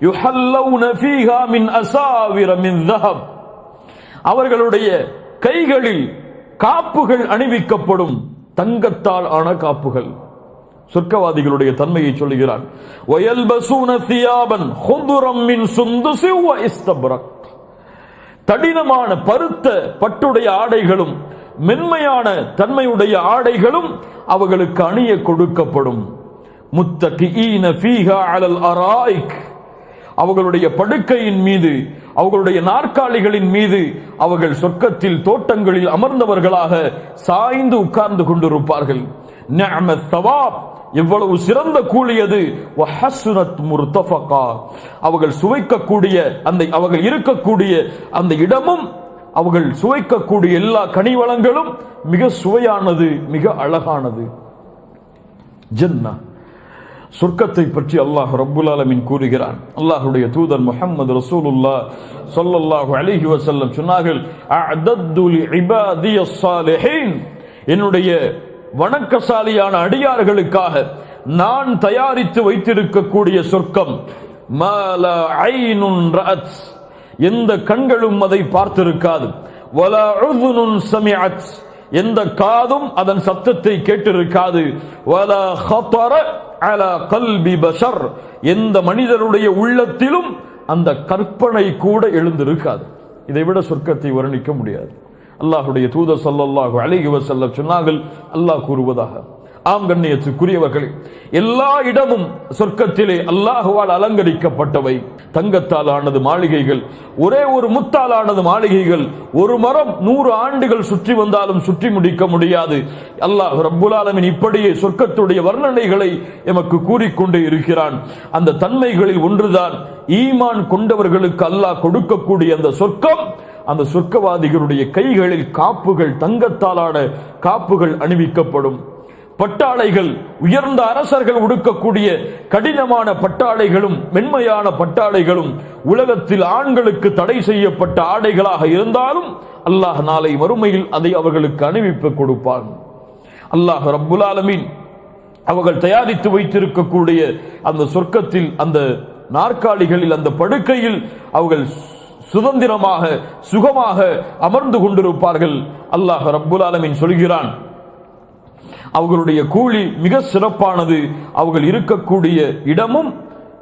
யுஹல்லவுன ஃபீஹா மின் அஸாவிர மின் ذهب, அவர்களுடைய கைகளில் காப்புகள் அணிவிக்கப்படும், தங்கத்தால் ஆன காப்புகள். சொர்க்கவாதிகளுடைய தன்மையை சொல்லுகிறான். வயல்பசூன தியாபன் ஹுதுரம் மின் சுந்துஸி வ இஸ்தப்ரக், கடினமான பருத்த பட்டுடைய ஆடைகளும் மென்மையான தன்மையுடைய ஆடைகளும் அவர்களுக்கு அணிய கொடுக்கப்படும். முத்தகிஈன ஃபீஹா அலல் அராயிக், அவர்களுடைய படுக்கையின் மீது, அவர்களுடைய நாற்காலிகளின் மீது அவர்கள் சொர்க்கத்தில் தோட்டங்களில் அமர்ந்தவர்களாக சாய்ந்து உட்கார்ந்து கொண்டிருப்பார்கள். நிஅமத் ஸவாப், எவ்வளவு சிறந்த கூலி அது. வஹஸ்னத் முர்தஃபகா, அவர்கள் சுவைக்கக்கூடிய அந்த, அவர்கள் இருக்கக்கூடிய அந்த இடமும், அவர்கள் சுவைக்கக்கூடிய எல்லா கனிவளங்களும் மிக சுவையானது, மிக அழகானது. ஜன்னா, சொர்க்கத்தை பற்றி அல்லாஹ் ரப்புல் ஆலமீன் கூறுகிறான். அல்லாஹ்வுடைய தூதர் முஹம்மது ரசூலுல்லாஹ் ஸல்லல்லாஹு அலைஹி வஸல்லம் சொன்னார்கள், அஅதத்து லிஇபாதியஸ் ஸாலிஹீன், என்னுடைய வணக்கசாலியான அடியார்களுக்காக நான் தயாரித்து வைத்திருக்கக்கூடிய சொர்க்கம், மாலா ஐனுன் ரஅத், எந்த கண்களும் அதை பார்த்திருக்காது, வலா உதுனுன் சமிஅத், எந்த காதும் அதன் சத்தத்தை கேட்டிருக்காது, வலா ஹதர அலா கல்பி பஷர், எந்த மனிதருடைய உள்ளத்திலும் அந்த கற்பனை கூட எழுந்திருக்காது. இதைவிட சொர்க்கத்தை வர்ணிக்க முடியாது. அல்லாஹ்வுடைய தூதர் ஸல்லல்லாஹு அலைஹி வஸல்லம் சொன்னார்கள், அல்லாஹ் கூறுவதாக, ஆம் கண்ணியத்துக்குரியவர்களே, எல்லா இடமும் சொர்க்கத்திலே அல்லாஹ்வால் அலங்கரிக்கப்பட்டவை. தங்கத்தால் ஆனது மாளிகைகள், ஒரே ஒரு முத்தால் ஆனது மாளிகைகள். ஒரு மரம் 100 ஆண்டுகள் சுற்றி வந்தாலும் சுற்றி முடிக்க முடியாது. அல்லாஹ் ரப்புல் ஆலமீன் இப்படியே சொர்க்கத்துடைய வர்ணனைகளை எமக்கு கூறிக்கொண்டே இருக்கிறான். அந்த தன்மைகளில் ஒன்றுதான் ஈமான் கொண்டவர்களுக்கு அல்லாஹ் கொடுக்கக்கூடிய அந்த சொர்க்கம். அந்த சொர்க்கவாதிகளுடைய கைகளில் காப்புகள், தங்கத்தாலான காப்புகள் அணிவிக்கப்படும். பட்டாடைகள், உயர்ந்த அரசர்கள் உடுக்கக்கூடிய கடினமான பட்டாடைகளும் மென்மையான பட்டாடைகளும் உலகத்தில் ஆண்களுக்கு தடை செய்யப்பட்ட ஆடைகளாக இருந்தாலும் அல்லாஹ் நாளை மறுமையில் அதை அவர்களுக்கு அணிவிப்பு கொடுப்பான். அல்லாஹ் ரப்புல் ஆலமீன் அவர்கள் தயாரித்து வைத்திருக்கக்கூடிய அந்த சொர்க்கத்தில், அந்த நாற்காலிகளில், அந்த படுக்கையில் அவர்கள் சுதந்திரமாக சுகமாக அமர்ந்து கொண்டிருப்பார்கள். அல்லாஹ் ரப்புல் ஆலமீன் சொல்கிறான், அவர்களுடைய கூலி மிக சிறப்பானது, அவர்கள் இருக்கக்கூடிய இடமும்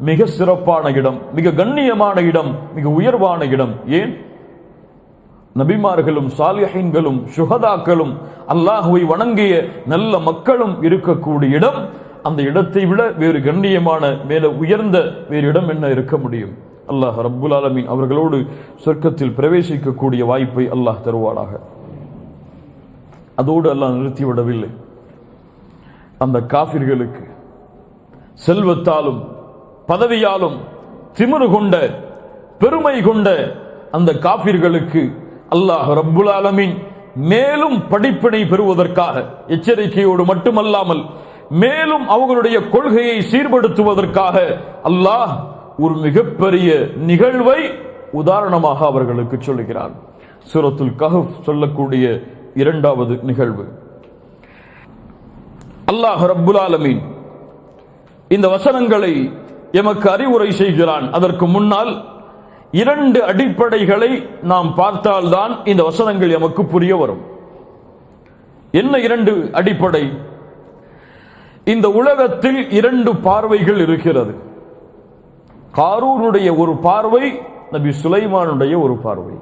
மிக சிறப்பான இடம், மிக கண்ணியமான இடம், மிக உயர்வான இடம். ஏன்? நபிமார்களும் சாலிஹீன்களும் சுஹதாக்களும் அல்லாஹ்வை வணங்கிய நல்ல மக்களும் இருக்கக்கூடிய இடம். அந்த இடத்தை விட வேறு கண்ணியமான, மேல உயர்ந்த வேறு இடம் என்ன இருக்க முடியும்? அல்லாஹ் ரப்புல் ஆலமீன் அவர்களோடு சொர்க்கத்தில் பிரவேசிக்கக்கூடிய வாய்ப்பை அல்லாஹ் தருவாராக. அதோடு அல்லாஹ் நிறுத்திவிடவில்லை. அந்த காஃபிர்களுக்கு செல்வத்தாலும் பதவியாலும் திமிரு கொண்ட, பெருமை கொண்ட அந்த காஃபிர்களுக்கு அல்லாஹ் ரப்புல் ஆலமீன் மேலும் படிப்பினை பெறுவதற்காக, எச்சரிக்கையோடு மட்டுமல்லாமல் மேலும் அவர்களுடைய கொள்கையை சீர்படுத்துவதற்காக அல்லாஹ் ஒரு மிகப்பெரிய நிகழ்வை உதாரணமாக அவர்களுக்கு சொல்லுகிறான். சூரத்துல் கஹஃப் சொல்லக்கூடிய இரண்டாவது நிகழ்வு. அல்லாஹ் ரப்புல் ஆலமீன் இந்த வசனங்களை எமக்கு அறிவுரை செய்கிறான். அதற்கு முன்னால் இரண்டு அடிப்படைகளை நாம் பார்த்தால்தான் இந்த வசனங்கள் எமக்கு புரிய வரும். என்ன இரண்டு அடிப்படை? இந்த உலகத்தில் இரண்டு பார்வைகள் இருக்கிறது. காரூனுடைய ஒரு பார்வை, நபி சுலைமானுடைய ஒரு பார்வை.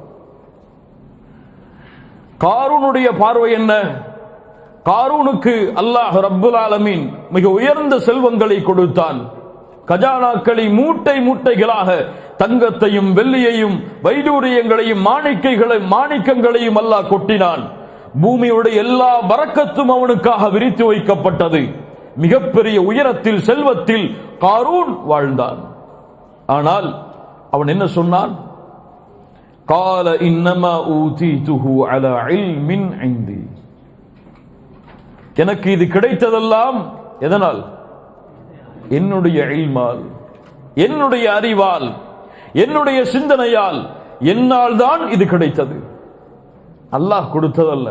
காரூனுடைய பார்வை என்ன? காரூனுக்கு அல்லாஹ் ரப்புல் ஆலமீன் மிக உயர்ந்த செல்வங்களை கொடுத்தான். கஜானாக்களை மூட்டை மூட்டைகளாக தங்கத்தையும் வெள்ளியையும் வைடூரியங்களையும் மாணிக்கங்களையும் அல்லாஹ் கொட்டினான். பூமியுடைய எல்லா பரக்கத்தும் அவனுக்காக விரித்து வைக்கப்பட்டது. மிகப்பெரிய உயரத்தில் செல்வத்தில் காரூன் வாழ்ந்தான். ஆனால் அவன் என்ன சொன்னான்? கால இன்னமா ஊதீதுஹு அலா இல்மின் இன்தி. எனக்கு இது கிடைத்ததெல்லாம் எதனால்? என்னுடைய இல்மால், என்னுடைய அறிவால், என்னுடைய சிந்தனையால், என்னால் தான் இது கிடைத்தது. அல்லாஹ் கொடுத்ததல்ல.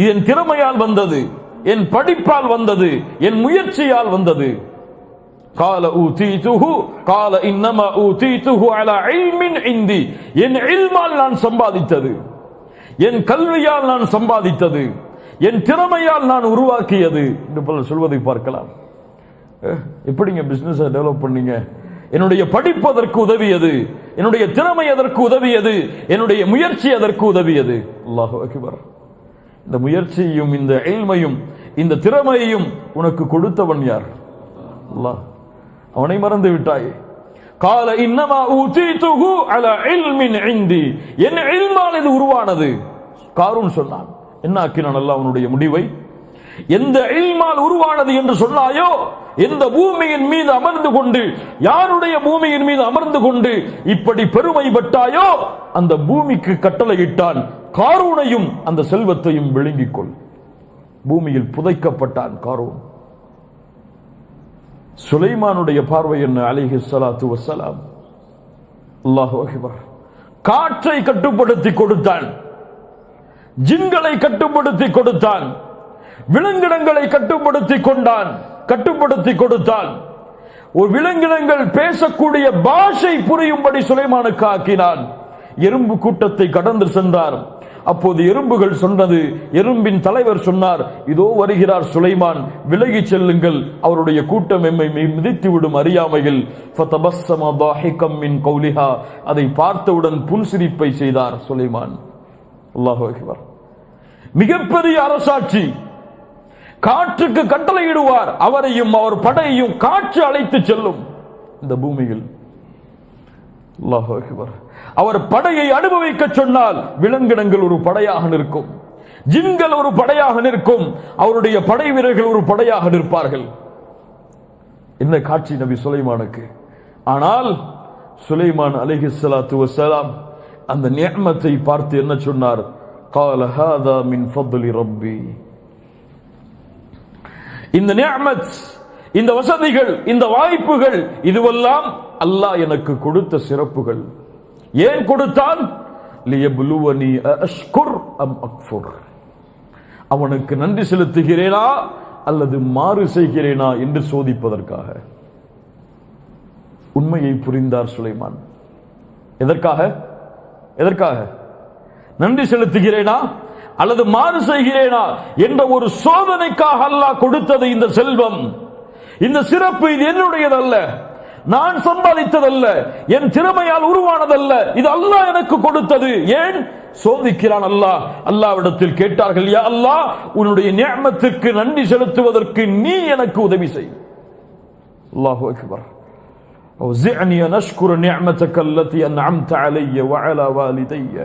என் திறமையால் வந்தது, என் படிப்பால் வந்தது, என் முயற்சியால் வந்தது. கால ஊதீதுஹு கால இன்னமா ஊதீதுஹு அலா இல்மின் இன்தி. என் இல்மால் நான் சம்பாதித்தது, என் கல்வியால் நான் சம்பாதித்தது, என் திறமையால் நான் உருவாக்கியது என்று பல சொல்வதை பார்க்கலாம். எப்படிங்க பிசினஸ் டெவலப் பண்ணீங்க? என்னுடைய படிப்பு அதற்கு உதவியது, என்னுடைய திறமை அதற்கு உதவியது, என்னுடைய முயற்சி அதற்கு உதவியது. அல்லாஹு அக்பர். இந்த முயற்சியையும் இந்த இல்மையும் இந்த திறமையையும் உனக்கு கொடுத்தவன் யார்? அல்லாஹ். அவனை மறந்து விட்டாயே. கால இன்னமா ஊதீதுஹு அலா இல்மின் இன்தி. என் இல்மால் இது உருவானது. காரூன் சொன்னான். என்ன ஆக்கினான் அல்லாஹ் அவனுடைய முடிவை? எந்த இல்மால் உருவானது என்று சொன்னாயோ, எந்த பூமியின் மீது அமர்ந்து கொண்டு, யாருடைய பூமியின் மீது அமர்ந்து கொண்டு இப்படி பெருமை பட்டாயோ அந்த பூமிக்கு கட்டளையிட்டான், காரூனையும் அந்த செல்வத்தையும் விழுங்கிக் கொள். பூமியில் புதைக்கப்பட்டான் காரூன். சுலைமானுடைய பார்வை என்ன? அலைஹி ஸலாத்து வஸ்ஸலாம். அல்லாஹு அக்பர். காற்றை கட்டுப்படுத்தி கொடுத்தான், ஜின்களை கட்டுப்படுத்தி கொடுத்தான், விலங்கினங்களை கட்டுப்படுத்தி கொடுத்தான். ஒரு விலங்கினங்கள் பேசக்கூடிய பாஷை புரியும்படி சுலைமானுக்கு ஆக்கினான். எறும்பு கூட்டத்தை கடந்து சென்றார். அப்போது எறும்புகள் சொன்னது, எறும்பின் தலைவர் சொன்னார், இதோ வருகிறார் சுலைமான், விலகி செல்லுங்கள், அவருடைய கூட்டம் எம்மை மிதித்து விடும் அறியாமையில். ஃபதபஸ்ஸம ضاحكا من قولها. அதை பார்த்தவுடன் புன்சிரிப்பை செய்தார் சுலைமான். அல்லாஹு அக்பர். மிகப்பெரிய அரசாட்சி. காற்றுக்கு கட்டளையிடுவார், அவரையும் அவர் படையையும் காற்று அழைத்து செல்லும் இந்த பூமியில். அல்லாஹு அக்பர். அவர் படையை அனுபவிக்க சொன்னால் விலங்கினங்கள் ஒரு படையாக நிற்கும், ஜின்கள் ஒரு படையாக நிற்கும், அவருடைய படை வீரர்கள் ஒரு படையாக நிற்பார்கள். இந்த காட்சி நபி சுலைமானுக்கு. ஆனால் சுலைமான் அலைஹிஸ்ஸலாத்து வஸ்ஸலாம் அந்த நிஅமத்தை பார்த்து என்ன சொன்னார்? قال هذا من فضل ربي. இந்த நிஅமத், இந்த வசதிகள், இந்த வாய்ப்புகள், இதுவெல்லாம் அல்லாஹ் எனக்கு கொடுத்த சிறப்புகள். ஏன் கொடுத்தான்? லியப்லுவனி அஷ்குர் அம் அக்ஃபுர். அவனுக்கு நன்றி செலுத்துகிறேனா அல்லது மாறு செய்கிறேனா என்று சோதிப்பதற்காக. உண்மையை புரிந்தார் சுலைமான். எதற்காக? நன்றி செலுத்துகிறேனா அல்லது மாறு செய்கிறேனா என்ற ஒரு சோதனைக்காக அல்லாஹ் கொடுத்தது இந்த செல்வம், இந்த சிறப்பு. இது என்னுடையதல்ல, நான் சம்பாதித்ததல்ல, என் திறமையால் உருவானதல்ல, இது அல்லாஹ் எனக்கு கொடுத்தது. ஏன் சோதிக்கிறான் அல்லாஹ்? அல்லாஹ்விடத்தில் கேட்டார்கள், யா அல்லாஹ், உன்னுடைய நிஅமத்துக்கு நன்றி செலுத்துவதற்கு நீ எனக்கு உதவி செய். அல்லாஹு அக்பர். அவ்ஸிஅனி அன் அஷ்குர நிஅமதக அல்லதி அன்அம்த அலைய வ அலா வாலிதைய.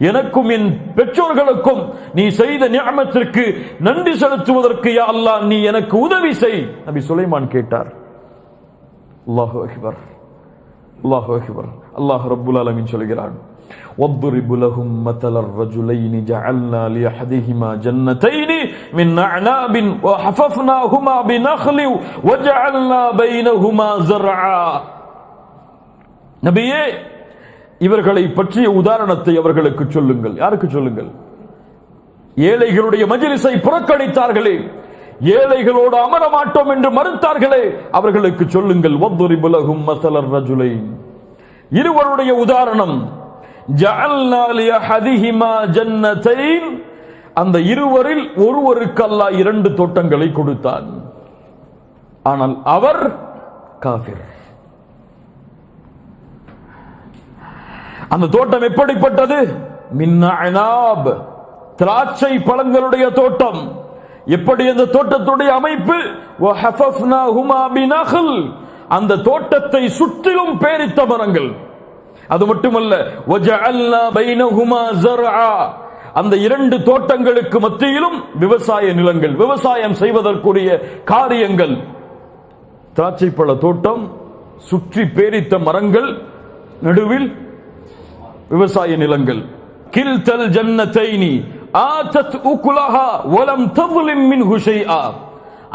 எனக்கும் என் பெற்றோர்களுக்கும் நீ செய்த நிஅமத்திற்கு நன்றி செலுத்துவதற்கு யா அல்லாஹ் நீ எனக்கு உதவி செய். நபி சுலைமான் கேட்டார். அல்லாஹு அக்பர். அல்லாஹு அக்பர். அல்லாஹ் ரப்புல் ஆலமீன் சொல்கிறான், وَاضْرِبْ لَهُمْ مَثَلَ الرَّجُلَيْنِ جَعَلْنَا لِأَحَدِهِمَا جَنَّتَيْنِ مِنْ أَعْنَابٍ وَحَفَفْنَاهُمَا بِنَخْلٍ وَجَعَلْنَا بَيْنَهُمَا زَرْعًا. நபியே, இவர்களை பற்றிய உதாரணத்தை அவர்களுக்கு சொல்லுங்கள். யாருக்கு சொல்லுங்கள்? ஏழைகளுடைய மஜ்லிஸை புறக்கணித்தார்களே, ஏழைகளோடு அமர மாட்டோம் என்று மறுத்தார்களே, அவர்களுக்கு சொல்லுங்கள். وَاضْرِبْ لَهُمْ مَثَلَ الرَّجُلَيْنِ, இருவருடைய உதாரணம். ஜஅல்னா லிஅஹதிஹிமா ஜன்னத்தைன், அந்த இருவரில் ஒருவருக்கு அல்லாஹ் 2 தோட்டங்களை கொடுத்தான். ஆனால் அவர் காஃபிர். அந்த தோட்டம் எப்படிப்பட்டது? மின் அனாப், திராட்சை பழங்களுடைய தோட்டம். எப்படி அந்த தோட்டத்துடைய அமைப்பு? வஹஃபஃப்னாஹுமா பினஹல், அந்த தோட்டத்தை சுற்றிலும் பேரித்த மரங்கள். அது மட்டுமல்ல, வஜஅல்னா பைனஹுமா ஸர்ஆ, அந்த 2 தோட்டங்களுக்கு மத்தியிலும் விவசாய நிலங்கள், விவசாயம் செய்வதற்குரிய காரியங்கள். திராட்சை பழ தோட்டம், சுற்றி பேரித்த மரங்கள், நடுவில் விவசாய நிலங்கள். கில்தல் ஜன்னத்தைனி ஆதத் உகுலஹா வலம் தظلم மின்ஹு ஷைஆ,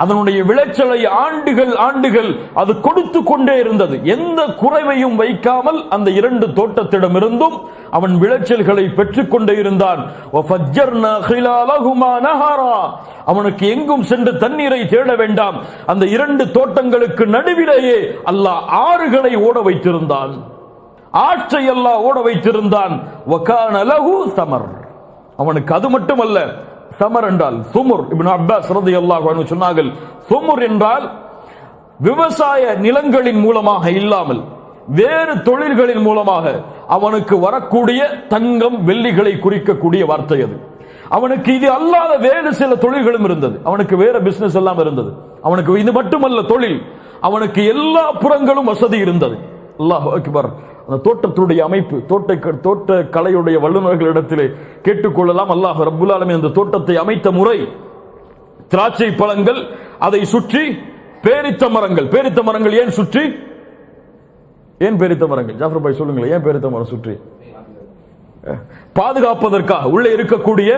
அதனுடைய விளைச்சலை ஆண்டுகள் அது கொடுத்து கொண்டே இருந்தது. எந்த குறைவையும் வைக்காமல் அந்த 2 தோட்டத்திடமிருந்தும் அவன் விளைச்சல்களை பெற்றுக் கொண்டே இருந்தான். வஃபஜ்ஜர்னா ஹிலாலஹுமா நஹரா, அவனுக்கு எங்கும் சென்று தண்ணீரை தேட வேண்டாம். அந்த 2 தோட்டங்களுக்கு நடுவிலேயே அல்லாஹ் ஆறுகளை ஓட வைத்திருந்தான், ஆற்றை அல்லாஹ் ஓட வைத்திருந்தான். வகான லஹு ஸமர், அவனுக்கு அது மட்டுமல்ல, சமர் என்றால் சுமுர். இப்னு அப்பாஸ் ரலியல்லாஹு அன்ஹு சொன்னார்கள், சுமுர் என்றால் விவசாய நிலங்களின் மூலமாக இல்லாமல் வேறு தொழில்களின் மூலமாக அவனுக்கு வரக்கூடிய தங்கம் வெள்ளிகளை குறிக்கக்கூடிய வார்த்தை அது. அவனுக்கு இது அல்லாத வேறு சில தொழில்களும் இருந்தது, அவனுக்கு வேற பிசினஸ் எல்லாம் இருந்தது. அவனுக்கு இது மட்டுமல்ல தொழில், அவனுக்கு எல்லா புறங்களும் வசதி இருந்தது. அல்லாஹு அக்பர். அந்த தோட்டத்துடைய அமைப்பு, தோட்ட கலையுடைய வல்லுநர்களிடத்திலே கேட்டுக்கொள்ளலாம். அல்லாஹ் ரப்புல் ஆலமீன் அந்த தோட்டத்தை அமைத்த முறை, திராட்சை பழங்கள், அதை சுற்றி பேரித்த மரங்கள். பேரித்த மரங்கள் ஏன் சுற்றி? ஏன் பேரித்த மரங்கள்? ஜாஃபர் பாய் சொல்லுங்களேன், ஏன் பேரித்த மரம் சுற்றி? பாதுகாப்பதற்காக, உள்ளே இருக்கக்கூடிய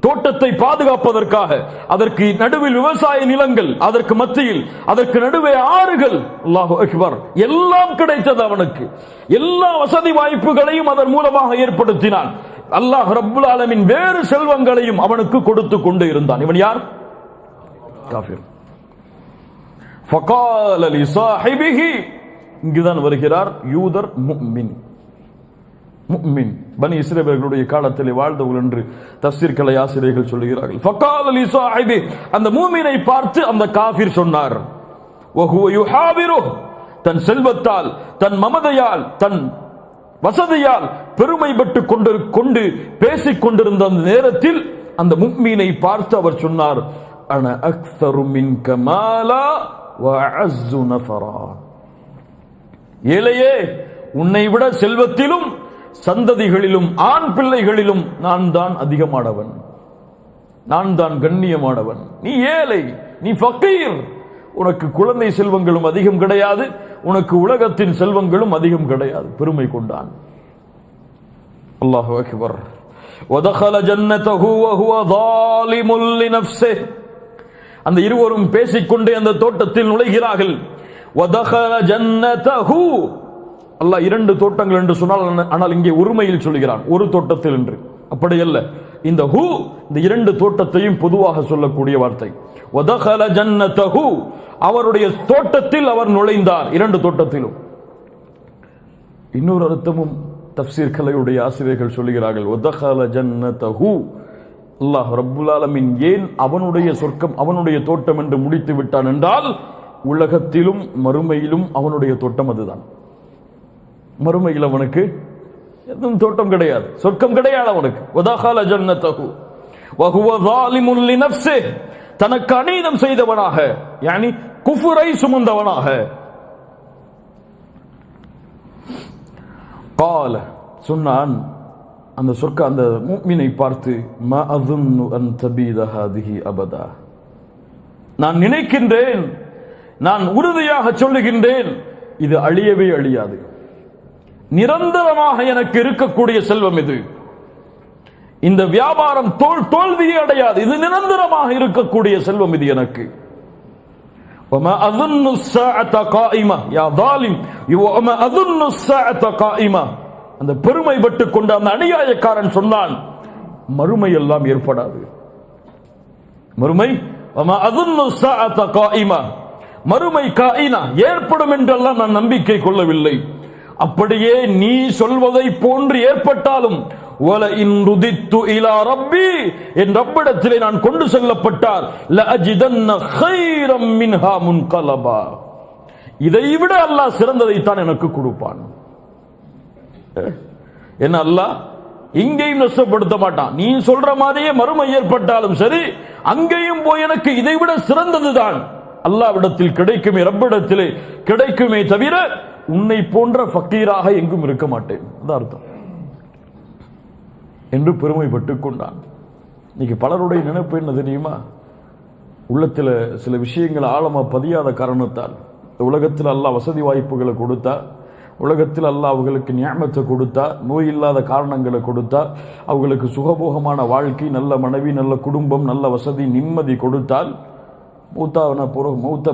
தோட்டத்தை பாதுகாப்பதற்காக. அதற்கு நடுவில் விவசாய நிலங்கள், அதற்கு மத்தியில், அதற்கு நடுவே ஆறுகள். அல்லாஹு அக்பர். எல்லாம் கிடைத்தது அவனுக்கு, எல்லா வசதி வாய்ப்புகளையும் அதன் மூலமாக ஏற்படுத்தினான். அல்லாஹ் ரப்புல் ஆலமீன் வேறு செல்வங்களையும் அவனுக்கு கொடுத்து கொண்டு இருந்தான். இவன் யார்? காஃபிர். ஃபகால லிசாஹிபிஹி, இங்குதான் வருகிறார் யூதர் முஃமின். முஃமின் பனி இஸ்ரவேலர்களுடைய காலத்தில் வாழ்ந்தவர்கள் என்று தஃசீர் கலை ஆசிரியர்கள் சொல்கிறார்கள். ஃபகால லிசாஹிபி, அந்த மூமினை பார்த்து அந்த காஃபிர் சொன்னார், வஹுவ யுஹாவிரு, தன் செல்வத்தால், தன் மமதையால், தன் வசதியால் பெருமைப்பட்டு கொண்டு பேசிக் கொண்டிருந்த அந்த நேரத்தில் அந்த முஃமினை பார்த்து அவர் சொன்னார், அன அக்ஸரு மின்க மாலா வ அஅஸ்ஸு நஃபரா, ஏழையே, உன்னை விட செல்வத்திலும் சந்ததிகளிலும் ஆண் பிள்ளைகளிலும் நான் தான் அதிகமானவன், நான் தான் கண்ணியமானவன். நீ ஏழை, நீ ஃபகீர், உனக்கு குழந்தை செல்வங்களும் அதிகம் கிடையாது, உனக்கு உலகத்தின் செல்வங்களும் அதிகம் கிடையாது. பெருமை கொண்டான். அல்லாஹு அக்பர். வதகல ஜன்னதஹு வஹுவ ஸாலிமுல் லினஃப்ஸிஹி, அந்த இருவரும் பேசிக்கொண்டே அந்த தோட்டத்தில் நுழைகிறார்கள். வதகல ஜன்னதஹு, அல்லாஹ் 2 தோட்டங்கள் என்று சொன்னால், ஆனால் இங்கே ஒருமையில் சொல்கிறான், ஒரு தோட்டத்தில் என்று. அப்படி அல்ல, இந்த ஹூ இந்த 2 தோட்டத்தையும் பொதுவாக சொல்லக்கூடிய வார்த்தை. வதகல ஜன்னதஹு, அவருடைய தோட்டத்தில் அவர் நுழைந்தார், 2 தோட்டத்திலும். இன்னொரு அர்த்தமும் தஃசீர் கலையுடைய ஆசிரியர்கள் சொல்கிறார்கள், வதகல ஜன்னதஹு, அல்லாஹ் ரப்புல் ஆலமீன் ஏன் அவனுடைய சொர்க்கம், அவனுடைய தோட்டம் என்று முடித்து விட்டான் என்றால், உலகத்திலும் மறுமையிலும் அவனுடைய தோட்டம் அதுதான். மறுமையில் அவனுக்கு எதுவும் தோட்டம் கிடையாது, சொர்க்கம் கிடையாது அவனுக்கு. வதகல ஜன்னதஹு வஹுவ ஸாலிமுல் லினஃப்ஸிஹி, தனக்கு அநீதம் செய்தவனாக, யானி குஃபரை சுமந்தவனாக. قال, சொன்னான் அந்த அந்த முஃமினை பார்த்து, மா அظن ان تبيد هذه ابدا, நான் நினைக்கின்றேன், நான் உறுதியாக சொல்லுகின்றேன், இது அழியவே அழியாது. நிரந்தரமாக எனக்கு இருக்கக்கூடிய செல்வம் இது. இந்த வியாபாரம் தோல்வியே அடையாது. இது நிரந்தரமாக இருக்கக்கூடிய செல்வம் இது எனக்கு. وما اظن الساعه قائمه يا ظالم وما اظن الساعه قائمه. அந்த பெருமை பட்டு கொண்ட அந்த அநியாயக்காரன் சொன்னான், மறுமை எல்லாம் ஏற்படாது. மறுமை وما اظن الساعه قائمه, மறுமை காயினா ஏற்படும் என்றெல்லாம் நான் நம்பிக்கை கொள்ளவில்லை. அப்படியே நீ சொல்வதை போன்று ஏற்பட்டாலும் வல இன் ருதித்து இலா ரப்பி, என் ரப்பிடத்திலே நான் கொண்டு செல்லப்பட்டால் லஅஜிதன்ன கைரம் மின்ஹா முன்கலபா, இதைவிட அல்லாஹ் சிறந்ததைத்தான் எனக்கு கொடுப்பான். என்ன அல்லாஹ் இங்கேயும் நஷ்டப்படுத்த மாட்டான். நீ சொல்ற மாதிரியே மறுமை ஏற்பட்டாலும் சரி, அங்கேயும் போய் எனக்கு இதைவிட சிறந்ததுதான் அல்லாஹ்விடத்தில் கிடைக்குமே, ரப்பிடத்திலே கிடைக்குமே தவிர உன்னை போன்ற ஃபக்கீராக எங்கும் இருக்க மாட்டேன், அதான் அர்த்தம் என்று பெருமைப்பட்டுக் கொண்டான். இன்னைக்கு பலருடைய நினைப்பு என்ன தெரியுமா? உள்ளத்தில் சில விஷயங்கள் ஆழமா பதியாத காரணத்தால், உலகத்தில் அல்லாஹ் வசதி வாய்ப்புகளை கொடுத்தா, உலகத்தில் அல்லாஹ் அவங்களுக்கு நியாமத்தை கொடுத்தா, நோய் இல்லாத காரணங்களை கொடுத்தா, அவங்களுக்கு சுகபோகமான வாழ்க்கை, நல்ல மனைவி, நல்ல குடும்பம், நல்ல வசதி, நிம்மதி கொடுத்தால்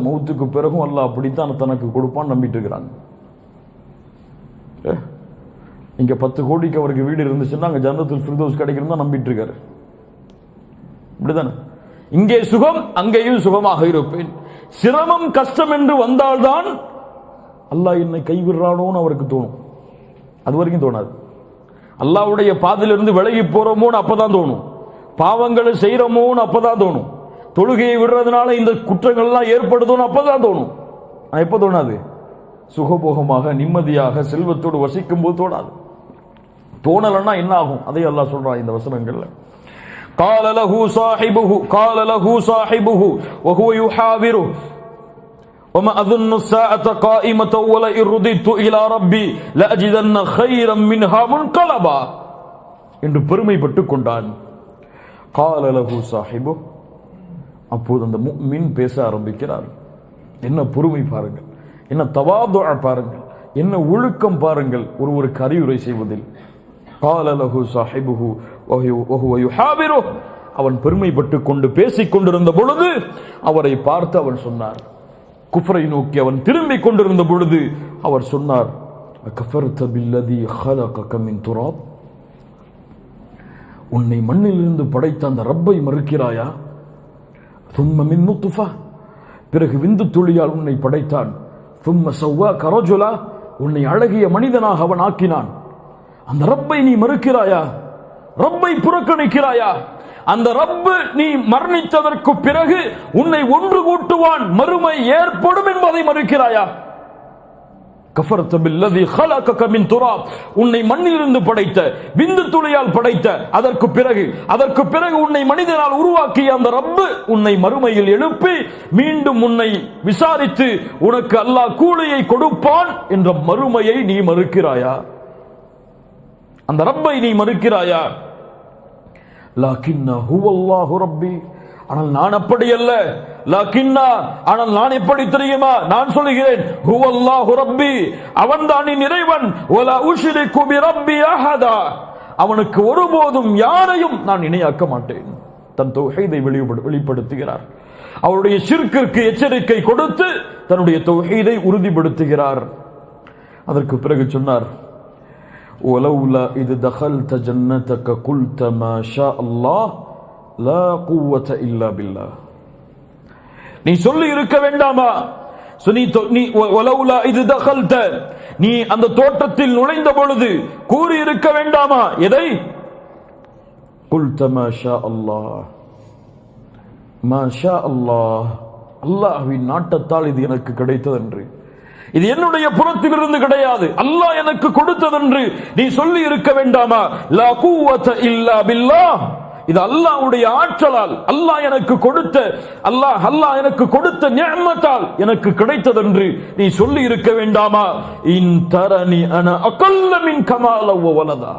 மௌத்துக்கு பிறகும் அல்லாஹ் அப்படித்தான் தனக்கு கொடுப்பான்னு நம்பிட்டு இருக்கிறாங்க. இங்க 10 கோடிக்கு அவருக்கு வீடு இருந்துச்சுன்னா அங்க ஜன்னத்துல் ஃபிர்தௌஸ் கிடைக்கும் தான் நம்பிட்டு இருக்காரு. இப்படிதானே? இங்கே சுகம் அங்கேயும் சுகமாக இருப்பேன். சிரமம் கஷ்டம் என்று வந்தால்தான் அல்லாஹ் என்னை கைவிடுறானோன்னு அவருக்கு தோணும். அது வரைக்கும் தோணாது. அல்லாஹ்வுடைய பாதையிலிருந்து விலகி போறோமோன்னு அப்பதான் தோணும். பாவங்களை செய்யறோமோன்னு அப்பதான் தோணும். தொழுகையை விடுறதுனால இந்த குற்றங்கள்லாம் ஏற்படுதோன்னு அப்பதான் தோணும். எப்ப தோணாது? சுகபோகமாக நிம்மதியாக செல்வத்தோடு வசிக்கும் போது தோணாது. தோணலன்னா என்ன ஆகும்? அதை அல்லாஹ் சொல்றான் இந்த வசனங்கள்ல. قال له صاحبه وهو يحاوره وما اظن الساعه قائمه ولئن رددت الى ربي لاجدن خيرا منها منقلبا என்று பெருமைப்பட்டு கொண்டான். قال له صاحبه, அப்போது அந்த முஃமின் பேச ஆரம்பிக்கிறார். என்ன பொறுமை பாருங்கள், என்ன தவாது பாருங்கள், என்ன ஒழுக்கம் பாருங்கள் ஒருவருக்கு அறிவுரை செய்வதில். قال له صاحبه وهو يحاوره, அவன் பெருமைப்பட்டு கொண்டு பேசிக் கொண்டிருந்த பொழுது அவரை பார்த்து அவன் சொன்னார், குஃப்ரை நோக்கி அவன் திரும்பிக் கொண்டிருந்த பொழுது அவர் சொன்னார், கஃபர்த பில்லதி خلقك من تراب, உன்னை மண்ணிலிருந்து படைத்த அந்த ரப்பை மறுக்கிறாயா? ثم من نطفة, பிறகு விந்து துளியால் உன்னை படைத்தான். ثم سواك رجلا, உன்னை அழகிய மனிதனாக அவன் ஆக்கினான். அந்த ரப்பை நீ மறுக்கிறாயா? ரப்பை புறக்கணிக்கிறாயா? அந்த ரப்பு நீ மரணித்ததற்கு பிறகு உன்னை ஒன்று கூட்டுவான், மறுமை ஏற்படும் என்பதை மறுக்கிறாயா? கஃபர்த பில்லதி خلقك من تراب, உன்னை மண்ணிலிருந்து படைத்த, விந்து துளியால் படைத்த, அதற்கு பிறகு உன்னை மனிதனால் உருவாக்கிய அந்த ரப்பு உன்னை மறுமையில் எழுப்பி மீண்டும் உன்னை விசாரித்து உனக்கு அல்லாஹ் கூலியை கொடுப்பான் என்ற மறுமையை நீ மறுக்கிறாயா? அந்த ரப்பை நீ மறுக்கிறாயா? லாக்கின்னா ஹுவல்லாஹு ரப்பி, ஆனால் நான் அப்படி அல்ல. லாக்கின்னா, ஆனால் நான் எப்படி தெரியுமா? நான் சொல்கிறேன், ஹுவல்லாஹு ரப்பி, அவன்தான் என் இறைவன். வலா உஷ்ரிகு பிரப்பி அஹதா, அவனுக்கு ஒருபோதும் யாரையும் நான் இணையாக்க மாட்டேன். தன் தௌஹீதை வெளிப்படுத்துகிறார். அவருடைய ஷிர்கிற்கு எச்சரிக்கை கொடுத்து தன்னுடைய தௌஹீதை உறுதிப்படுத்துகிறார். அதற்கு பிறகு சொன்னார், வலௌலா இது தகல்த ஜன்னதக குல்த மா ஷா அல்லாஹ் லா குவத இல்லா பில்லாஹ், நீ சொல்லி இருக்க வேண்டாமா? வலௌலா இது தகல்த, நீ அந்த தோட்டத்தில் நுழைந்த பொழுது கூறி இருக்க வேண்டாமா? எதை? குல்த மா ஷா அல்லாஹ், மா ஷா அல்லாஹ், அல்லாஹ்வின் நாட்டத்தால் இது எனக்கு கிடைத்தது என்று, இது என்னுடைய புறத்திலிருந்து கிடையாது, அல்லாஹ் எனக்கு கொடுத்ததென்று நீ சொல்லி இருக்க வேண்டாமா? லா குவத இல்லா பில்லாஹ், இது அல்லாஹ்வுடைய ஆற்றலால், அல்லாஹ் எனக்கு கொடுத்த நிஅமத்தால் எனக்கு கிடைத்ததென்று நீ சொல்லி இருக்க வேண்டாமா? இன் தரனி அன அகல்ல மின் கமால வ வலதா,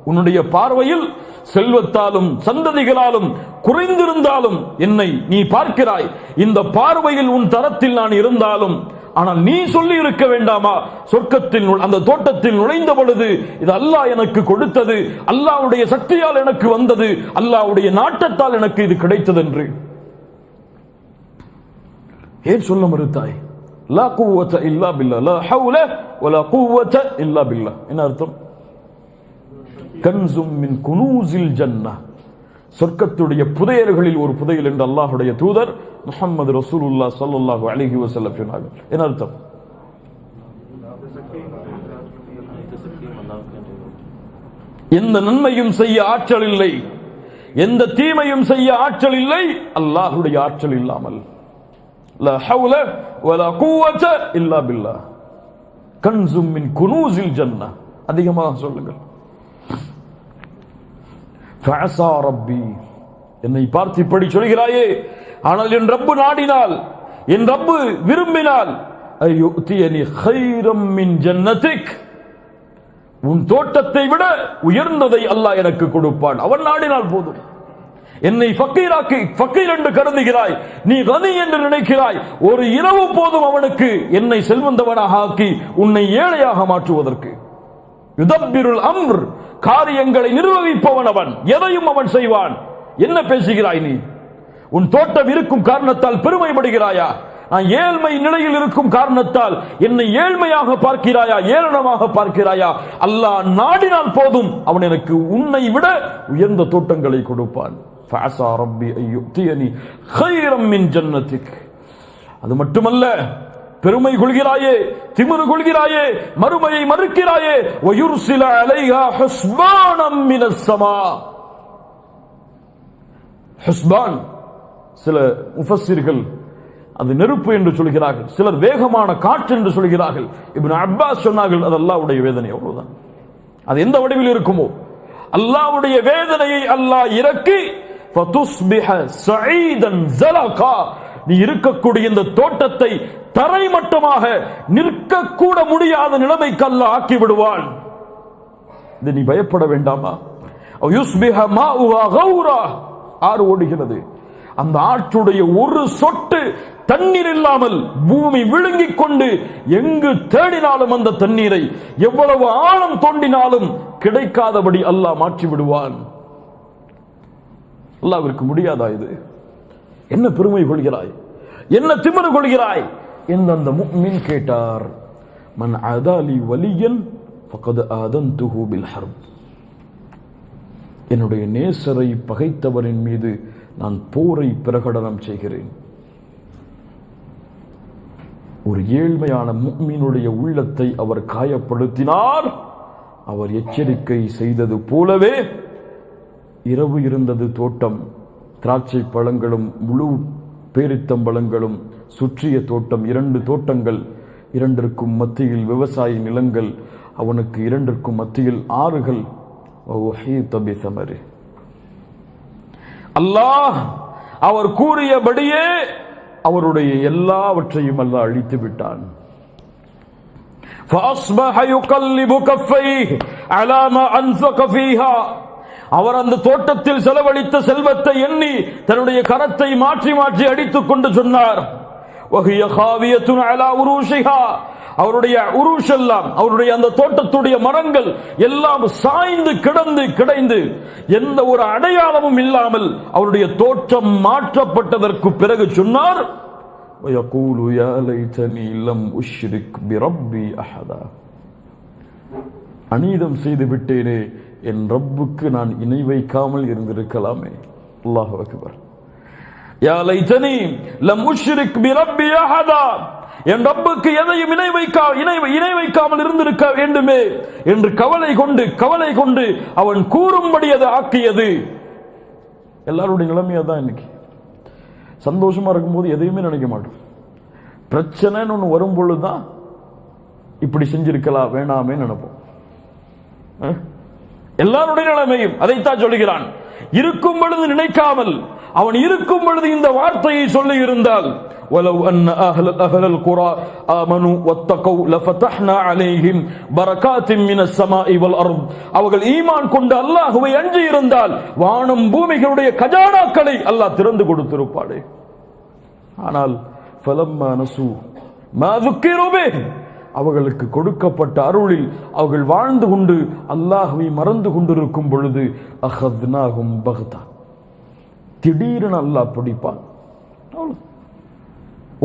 உன்னுடைய பார்வையில் செல்வத்தாலும் சந்ததிகளாலும் குறைந்திருந்தாலும் என்னை நீ பார்க்கிறாய். இந்த பார்வையில் உன் தரத்தில் நான் இருந்தாலும் ஆனால் நீ சொல்லி இருக்க வேண்டாமா, சொர்க்கத்தில் அந்த தோட்டத்தில் நுழைந்த பொழுது இது அல்லாஹ் எனக்கு கொடுத்தது, அல்லாஹ்வுடைய சக்தியால் எனக்கு வந்தது, அல்லாஹ்வுடைய நாட்டத்தால் எனக்கு இது கிடைத்தது என்று ஏன் சொல்ல மறுத்தாய்? லா குவத இல்லா பில்லா, லா ஹவுல வலா குவத இல்லா பில்லா. என்ன அர்த்தம்? கன்சும் மின் குனூஸில் ஜன்னah, சொர்க்கத்துடைய புதையல்களில் ஒரு புதையல் என்று அல்லாஹ்வுடைய தூதர் முஹம்மது ரசூலுல்லாஹ் ஸல்லல்லாஹு அலைஹி வஸல்லம் சொன்னார்கள். என்ன அர்த்தம்? எந்த நன்மையும் செய்ய ஆற்றல் இல்லை, எந்த தீமையும் செய்ய ஆற்றல் இல்லை அல்லாஹ்வுடைய ஆற்றல் இல்லாமல். லா ஹவுல வலா குவத இல்லா பில்லாஹ், கன்சும் மின் குனூஸில் ஜன்னah. அதிகமாக சொல்லுங்கள். ஃபஅஸா ரப்பி, என்னை பார்த்து இப்படி சொல்கிறாயே, ஆனால் என் ரப்பு நாடினால், என் ரப்பு விரும்பினால், அய்யுதியனி கைரம் மின் ஜன்னதிக், உன் தோட்டத்தை விட உயர்ந்ததை அல்லாஹ் எனக்கு கொடுப்பான். அவன் நாடினால் போதும். என்னை ஃபக்கீராக்கி, ஃபக்கீர் என்று கருதுகிறாய், நீ கனி என்று நினைக்கிறாய், ஒரு இரவு போதும் அவனுக்கு என்னை செல்வந்தவனாக ஆக்கி உன்னை ஏழையாக மாற்றுவதற்கு. யுதப்பிருல் அம்ர், காரியங்களை நிர்வகிப்பவன் அவன், எதையும் அவன் செய்வான். என்ன பேசுகிறாய் நீ? உன் தோட்டம் இருக்கும் காரணத்தால் பெருமைப்படுகிறாயா? நான் ஏழ்மை நிலையில் இருக்கும் காரணத்தால் என்னை ஏழ்மையாக பார்க்கிறாயா, ஏளனமாக பார்க்கிறாயா? அல்லாஹ் நாடினால் போதும் அவன் எனக்கு உன்னை விட உயர்ந்த தோட்டங்களை கொடுப்பான். ஃபஅஸா ரப்பி அய்யுதியனி கைரம் மின் ஜன்னதிக். அது மட்டுமல்ல, பெருமை கொள்கிறாயே, திமிரு கொள்கிறாயே, மறுமையை மறுக்கிறாயே, வயுர்சில அலைஹா ஹுஸ்பானம் மினஸ் ஸமா. ஹுஸ்பான், சில முஃபஸ்ஸிர்கள் அது நெருப்பு என்று சொல்கிறார்கள், சிலர் வேகமான காற்று என்று சொல்கிறார்கள். இப்னு அப்பாஸ் சொன்னார்கள் அது அல்லாஹ்வுடைய வேதனை, அவ்வளவுதான். அது எந்த வடிவில் இருக்குமோ அல்லாஹ்வுடைய வேதனையை அல்லாஹ் இறக்கி ஃபதுஸ்பிஹ ஸஈதன் ஸலகா, நீ இருக்கக்கூடிய இந்த தோட்டத்தை தரைமட்டமாக நிற்கக்கூட முடியாத நிலைமைக்கு அல்லாஹ் ஆக்கி விடுவான். இது நீ பயப்பட வேண்டாமா? யுஸ்பிஹ மாஉஹா கௌரா, ஆறு ஓடுகிறது, அந்த ஆற்றுடைய ஒரு சொட்டு தண்ணீர் இல்லாமல் பூமி விழுங்கிக் கொண்டு எங்கு தேடினாலும் அந்த தண்ணீரை எவ்வளவு ஆழம் தோண்டினாலும் கிடைக்காதபடி அல்லாஹ் மாற்றி விடுவான். அல்லாஹ்விற்கு முடியாதா இது? என்ன பெருமை கொள்கிறாய், என்ன திமிரு கொள்கிறாய் என்று அந்த முஃமின் கேட்டார். மன் அதாலி வலியன் ஃபகத் ஆதன்துஹு பில் ஹர்ப், என்னுடைய நேசரை பகைத்தவரின் மீது நான் போரை பிரகடனம் செய்கிறேன். ஒரு ஏழ்மையான முஃமினுடைய உள்ளத்தை அவர் காயப்படுத்தினார். அவர் எச்சரிக்கை செய்தது போலவே இரவு இருந்தது தோட்டம், திராட்சை பழங்களும் முழு பேரித்தம்பழங்களும் சுற்றிய தோட்டம், 2 தோட்டங்கள், 2ற்கும் மத்தியில் விவசாய நிலங்கள், அவனுக்கு 2ற்கும் மத்தியில் ஆறுகள். அல்லாஹ் அவர் கூறியபடியே அவருடைய எல்லாவற்றையும் அல்லாஹ் அழித்து விட்டான். فَأَصْبَحَ يُقَلِّبُ كَفَّيْهِ عَلَى مَا أَنْفَقَ فِيهَا, அவர் அந்த தோட்டத்தில் செலவழித்த செல்வத்தை எண்ணி தன்னுடைய கரத்தை மாற்றி மாற்றி அடித்துக் கொண்டு சொன்னார். وَهِيَ خَاوِيَةٌ عَلَى عُرُوشِهَا, அவருடைய உருஷ் எல்லாம், அவருடைய அந்த தோட்டத்துடைய மரங்கள் எல்லாம் சாய்ந்து கிடைந்து எந்த ஒரு அடையாளமும் இல்லாமல் அவருடைய தோற்றம் மாற்றப்பட்டதற்கு பிறகு சொன்னார், وَيَقُولُ يَا لَيْتَنِي لَمْ أُشْرِكْ بِرَبِّي أَحَدًا, அநீதம் செய்து விட்டேனே, என் ரப்புக்கு நான் இணை வைக்காமல் இருந்திருக்கலாமே. அல்லாஹு அக்பர். யா லைதனி லம் உஷ்ரிக் பிரப்பி அஹதா, என் ரப்புக்கு எதையும் இணை வைக்காமல் இருந்திருக்க வேண்டுமே என்று கவலை கொண்டு அவன் கூறும்படி அது ஆக்கியது. எல்லாருடைய நிலைமையா தான் இன்னைக்கு. சந்தோஷமா இருக்கும்போது எதையுமே நினைக்க மாட்டோம். பிரச்சனைன்னு ஒன்று வரும் பொழுதுதான் இப்படி செஞ்சிருக்கலாம் வேணாமே நினைப்போம். எல்லாருடைய நிலைமையும் அதைத்தான் சொல்லுகிறான். இருக்கும் பொழுது நினைக்காமல் அவன் இருக்கும் பொழுது இந்த வார்த்தையை சொல்லி இருந்தால், وَلَوْ أَنَّ أَهْلَ الْقُرَى آمَنُوا وَاتَّقَوْا لَفَتَحْنَا عَلَيْهِمْ بَرَكَاتٍ مِنَ السَّمَاءِ وَالْأَرْضِ, அவர்கள் ஈமான் கொண்டு அல்லாஹ்வை அஞ்சி இருந்தால் வானம் பூமிகளுடைய கஜானாக்களை அல்லாஹ் திறந்து கொடுத்திருப்பாரே. ஆனால் فَلَمَّا نَسُوا மா ذُكِّرُوا بِهِ அவர்களுக்கு கொடுக்கப்பட்ட அருளில் அவர்கள் வாழ்ந்து கொண்டு அல்லாஹ்வை மறந்து கொண்டிருக்கும் பொழுது அஹத்னாஹும் பக்தா திடீரென அல்லாஹ் பிடிப்பான்.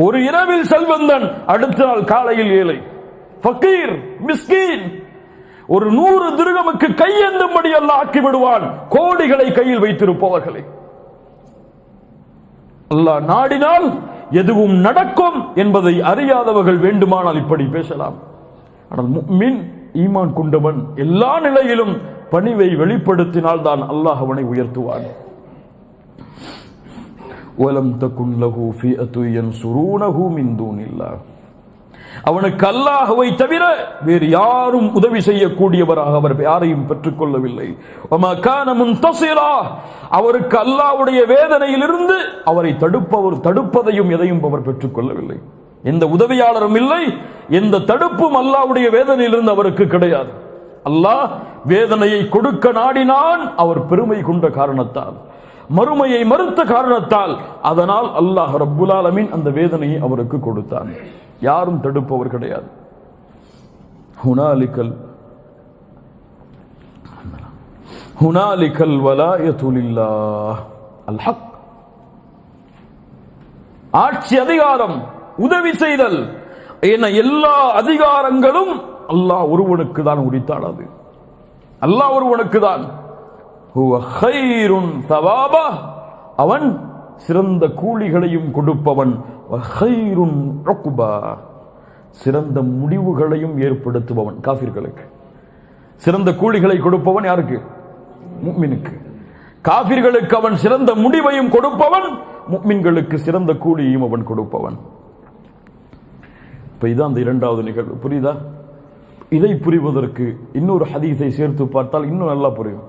ஒரு இரவில் செல்வந்தன், அடுத்த நாள் காலையில் ஏழை, ஃபகீர், மிஸ்கீன். ஒரு 100 திர்ஹமுக்கு கையேந்தும்படி அல்லாஹ் ஆக்கி விடுவான் கோடிகளை கையில் வைத்திருப்பவர்களை. அல்லாஹ் நாடினால் எதுவும் நடக்கும் என்பதை அறியாதவர்கள் வேண்டுமானால் இப்படி பேசலாம். ஆனால் முஃமின், ஈமான் கொண்டவன் எல்லா நிலையிலும் பணிவை வெளிப்படுத்தினால் தான் அல்லாஹ் அவனை உயர்த்துவான். وَلَمْ تَكُنْ لَهُ فِئَةٌ يَنْصُرُونَهُ مِنْ دُونِ اللَّهِ அவனுக்கு அல்லாஹ்வை தவிர வேறு யாரும் உதவி செய்யக்கூடியவராக அவர் யாரையும் பெற்றுக் கொள்ளவில்லை. وَمَا كَانَ مُنْتَصِرًا அவருக்கு அல்லாஹ்வுடைய வேதனையிலிருந்து அவரை தடுப்பதையும் எதையும் அவர் பெற்றுக் கொள்ளவில்லை. எந்த உதவியாளரும் இல்லை, எந்த தடுப்பும் அல்லாஹ்வுடைய வேதனையிலிருந்து அவருக்கு கிடையாது. அல்லாஹ் வேதனையை கொடுக்க நாடினான், அவர் பெருமை கொண்ட காரணத்தால், மறுமையை மறுத்த காரணத்தால், அதனால் அல்லாஹ் ரப்புல் ஆலமீன் அந்த வேதனையை அவருக்கு கொடுத்தான். யாரும் தடுப்பவர் கிடையாது. ஹுனாலிகல் வலாயத்து லில்லாஹ் அல் ஹக். ஆட்சி, அதிகாரம், உதவி செய்தல் என எல்லா அதிகாரங்களும் அல்லாஹ் ஒருவனுக்கு தான் உரித்தானது. அல்லாஹ் ஒருவனுக்கு தான். ஹுவ கைருன் தவாபா அவன் சிறந்த கூலிகளையும் கொடுப்பவன், வகைருன் உக்பா சிறந்த முடிவுகளையும் ஏற்படுத்துபவன். காஃபிர்களுக்கு சிறந்த கூலிகளை கொடுப்பவன் யாருக்கு? முஃமினுக்கு. காஃபிர்களுக்கு அவன் சிறந்த முடிவையும் கொடுப்பவன், முஃமின்களுக்கு சிறந்த கூலியையும் அவன் கொடுப்பவன். இப்ப இதான் அந்த இரண்டாவது நிகழ்வு. புரியுதா? இதை புரிவதற்கு இன்னொரு ஹதீஸை சேர்த்து பார்த்தால் இன்னும் நல்லா புரியும்.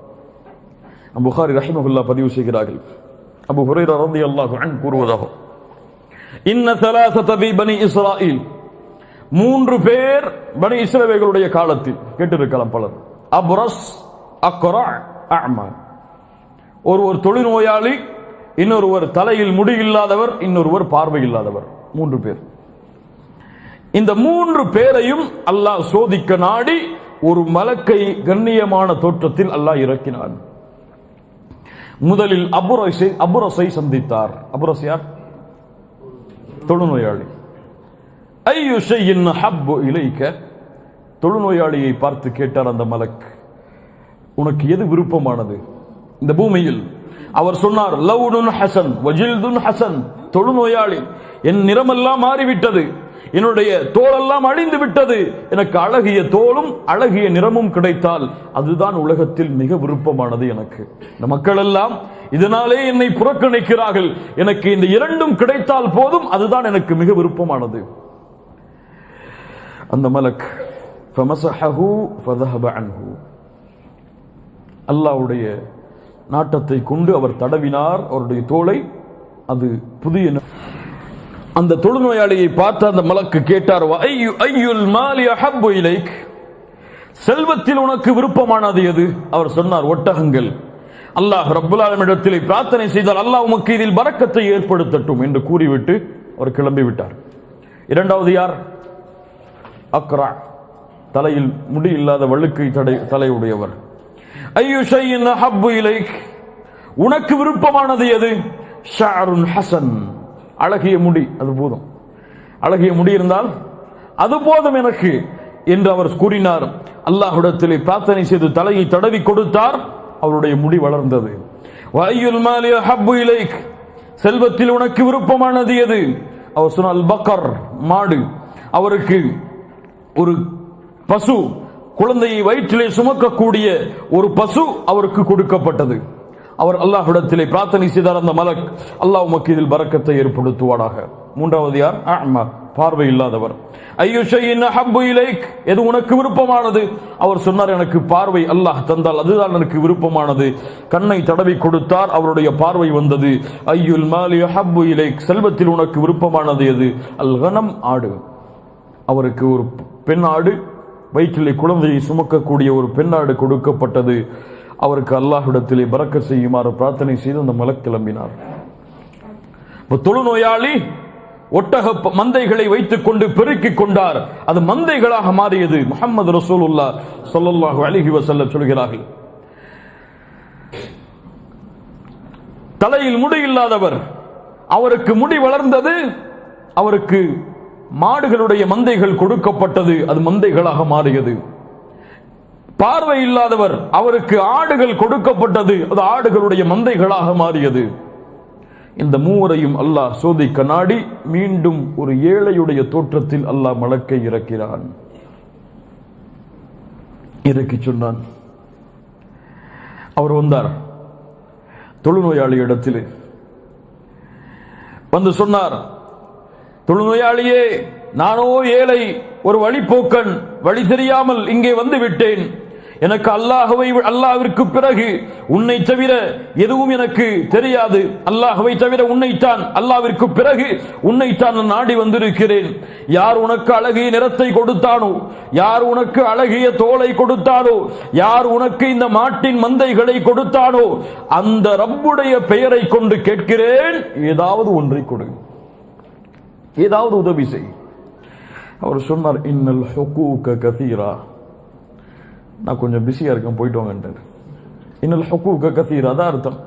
புகாரி ரஹிமஹுல்லாஹ் பதிவு செய்கிறார்கள். அபூ ஹுரைரா ரலியல்லாஹு அன்ஹு கூறுவதாக, இன்ன ஸலாஸத ஃபீ பனி இஸ்ராயீல் 3 பேர் பனி இஸ்ரவேலுடைய காலத்தில் கேட்டிருக்கலாம் பலர். அப்ரஸ், அக்ரா, அஅமா. ஒருவர் தொழுநோயாளி, இன்னொருவர் தலையில் முடி இல்லாதவர், இன்னொருவர் பார்வை இல்லாதவர். 3 பேர். இந்த 3 பேரையும் அல்லாஹ் சோதிக்க நாடி ஒரு மலக்கை கண்ணியமான தோற்றத்தில் அல்லாஹ் இறக்கினான். முதலில் அபுரஸை சந்தித்தார். அபுரஸ் யார்? தொழுநோயாளி. ஐயு ஷைஇன் ஹப்பு இலைக்க தொழுநோயாளியை பார்த்து கேட்டார் அந்த மலக், உனக்கு எது விருப்பமானது இந்த பூமியில்? அவர் சொன்னார், லவுனுன் ஹசன் வஜில்துன் ஹசன். தொழுநோயாளி, என் நிறமெல்லாம் மாறிவிட்டது, என்னுடைய தோலெல்லாம் அழிந்து விட்டது, எனக்கு அழகிய தோலும் அழகிய நிறமும் கிடைத்தால் அதுதான் உலகத்தில் மிக விருப்பமானது எனக்கு. இந்த மக்கள் எல்லாம் இதனாலே என்னை புறக்கணிக்கிறார்கள், எனக்கு இந்த 2ம் கிடைத்தால் போதும், அதுதான் எனக்கு மிக விருப்பமானது. அந்த மலக் ஃபமஸஹஹு ஃபதஹப அன்ஹு அல்லாஹ்வுடைய நாட்டத்தை கொண்டு அவர் தடவினார் அவருடைய தோலை. அது புதிய. அந்த தொழுநோயாளியை பார்த்து அந்த மலக்கு கேட்டார், ஐயுல் மாலி அஹப்பு இலைக் செல்வத்தில் உனக்கு விருப்பமானது எது? அவர் சொன்னார், ஒட்டகங்கள். அல்லாஹ் ரப்புல் ஆலமீனிடத்திலே பிரார்த்தனை செய்தால் அல்லாஹ் உமக்கு இதில் பரக்கத்தை ஏற்படுத்தட்டும் என்று கூறிவிட்டு அவர் கிளம்பி விட்டார். இரண்டாவது யார்? அக்ரா, தலையில் முடி இல்லாத வழுக்கை தலையுடையவர். ஐயு ஷைஇன் அஹப்பு இலைக் உனக்கு விருப்பமானது எது? ஷஅருன் ஹசன் அழகிய முடி, அது போதும். அழகிய முடி இருந்தால் அது போதும் எனக்கு என்று அவர் கூறினார். அல்லாஹ்விடத்திலே பிரார்த்தனை செய்து தலையை தடவி கொடுத்தார், அவருடைய முடி வளர்ந்தது. வஅய்யுல் மாலி அஹப்பு இலைக் செல்வத்தில் உனக்கு விருப்பமானது எது? அவர் சொன்னார், பக்கர் மாடு. அவருக்கு ஒரு பசு, குழந்தையை வயிற்றிலே சுமக்கக்கூடிய ஒரு பசு அவருக்கு கொடுக்கப்பட்டது. அவர் அல்லாஹ்விடத்திலே பிரார்த்தனை செய்தார். அந்த மலக், அல்லாஹ் உமக்கு இதில் பரக்கத்தை ஏற்படுத்துவானாக. மூன்றாவது யார்? அஅமா, பார்வை இல்லாதவர். ஐயு ஷைஇன் அஹப்பு இலைக் எது உனக்கு விருப்பமானது? அவர் சொன்னார், எனக்கு பார்வை அல்லாஹ் தந்தால் அதுதான் எனக்கு விருப்பமானது. கண்ணை தடவி கொடுத்தார், அவருடைய பார்வை வந்தது. ஐயுல் மாலி அஹப்பு இலைக் செல்வத்தில் உனக்கு விருப்பமானது எது? அல் கனம், ஆடு. அவருக்கு ஒரு பெண் ஆடு, வயிற்றிலே குழந்தையை சுமக்கக்கூடிய ஒரு பெண்ணாடு கொடுக்கப்பட்டது. அவருக்கு அல்லாஹ்விடத்திலே பரக்கத் செய்யுமாறு பிரார்த்தனை செய்து அந்த மலக் கிளம்பினார். தொழுநோயாளி ஒட்டக மந்தைகளை வைத்துக் கொண்டு பெருக்கிக் கொண்டார். அது மந்தைகளாக மாறியது. முஹம்மது ரசூலுல்லாஹ் ஸல்லல்லாஹு அலைஹி வஸல்லம் சொல்கிறார்கள், தலையில் முடி இல்லாதவர், அவருக்கு முடி வளர்ந்தது, அவருக்கு மாடுகளுடைய மந்தைகள் கொடுக்கப்பட்டது, அது மந்தைகளாக மாறியது. பார்வை இல்லாதவர், அவருக்கு ஆடுகள் கொடுக்கப்பட்டது, அது ஆடுகளுடைய மந்தைகளாக மாறியது. இந்த மூவரையும் அல்லாஹ் சோதிக்க நாடி மீண்டும் ஒரு ஏழையுடைய தோற்றத்தில் அல்லாஹ் மலக்கை இறக்கிறான். இறக்கி சொன்னான். அவர் வந்தார் தொழுநோயாளி இடத்தில் வந்து சொன்னார், தொழுநோயாளியே, நானோ ஏழை, ஒரு வழிப்போக்கன், வழி தெரியாமல் இங்கே வந்து விட்டேன். எனக்கு அல்லாஹ்விற்கு பிறகு உன்னை தவிர எதுவும் எனக்கு தெரியாது. அல்லாஹ்வை தவிர உன்னைத்தான், அல்லாஹ்விற்கு பிறகு உன்னைத்தான் நான் நாடி வந்திருக்கிறேன். யார் உனக்கு அழகிய நிறத்தை கொடுத்தானோ, யார் உனக்கு அழகிய தோலை கொடுத்தானோ, யார் உனக்கு இந்த மாட்டின் மந்தைகளை கொடுத்தானோ, அந்த ரப்புடைய பெயரை கொண்டு கேட்கிறேன், ஏதாவது ஒன்றை கொடு, ஏதாவது உதவி செய். அவர் சொன்னார், இன்னல் ஹுகூக கதீரா, நான் கொஞ்சம் பிஸியா இருக்கேன், போயிட்டு வாங்கன்றார். இன்னல் ஹுகூக கதீரா, அதான் அர்த்தம்,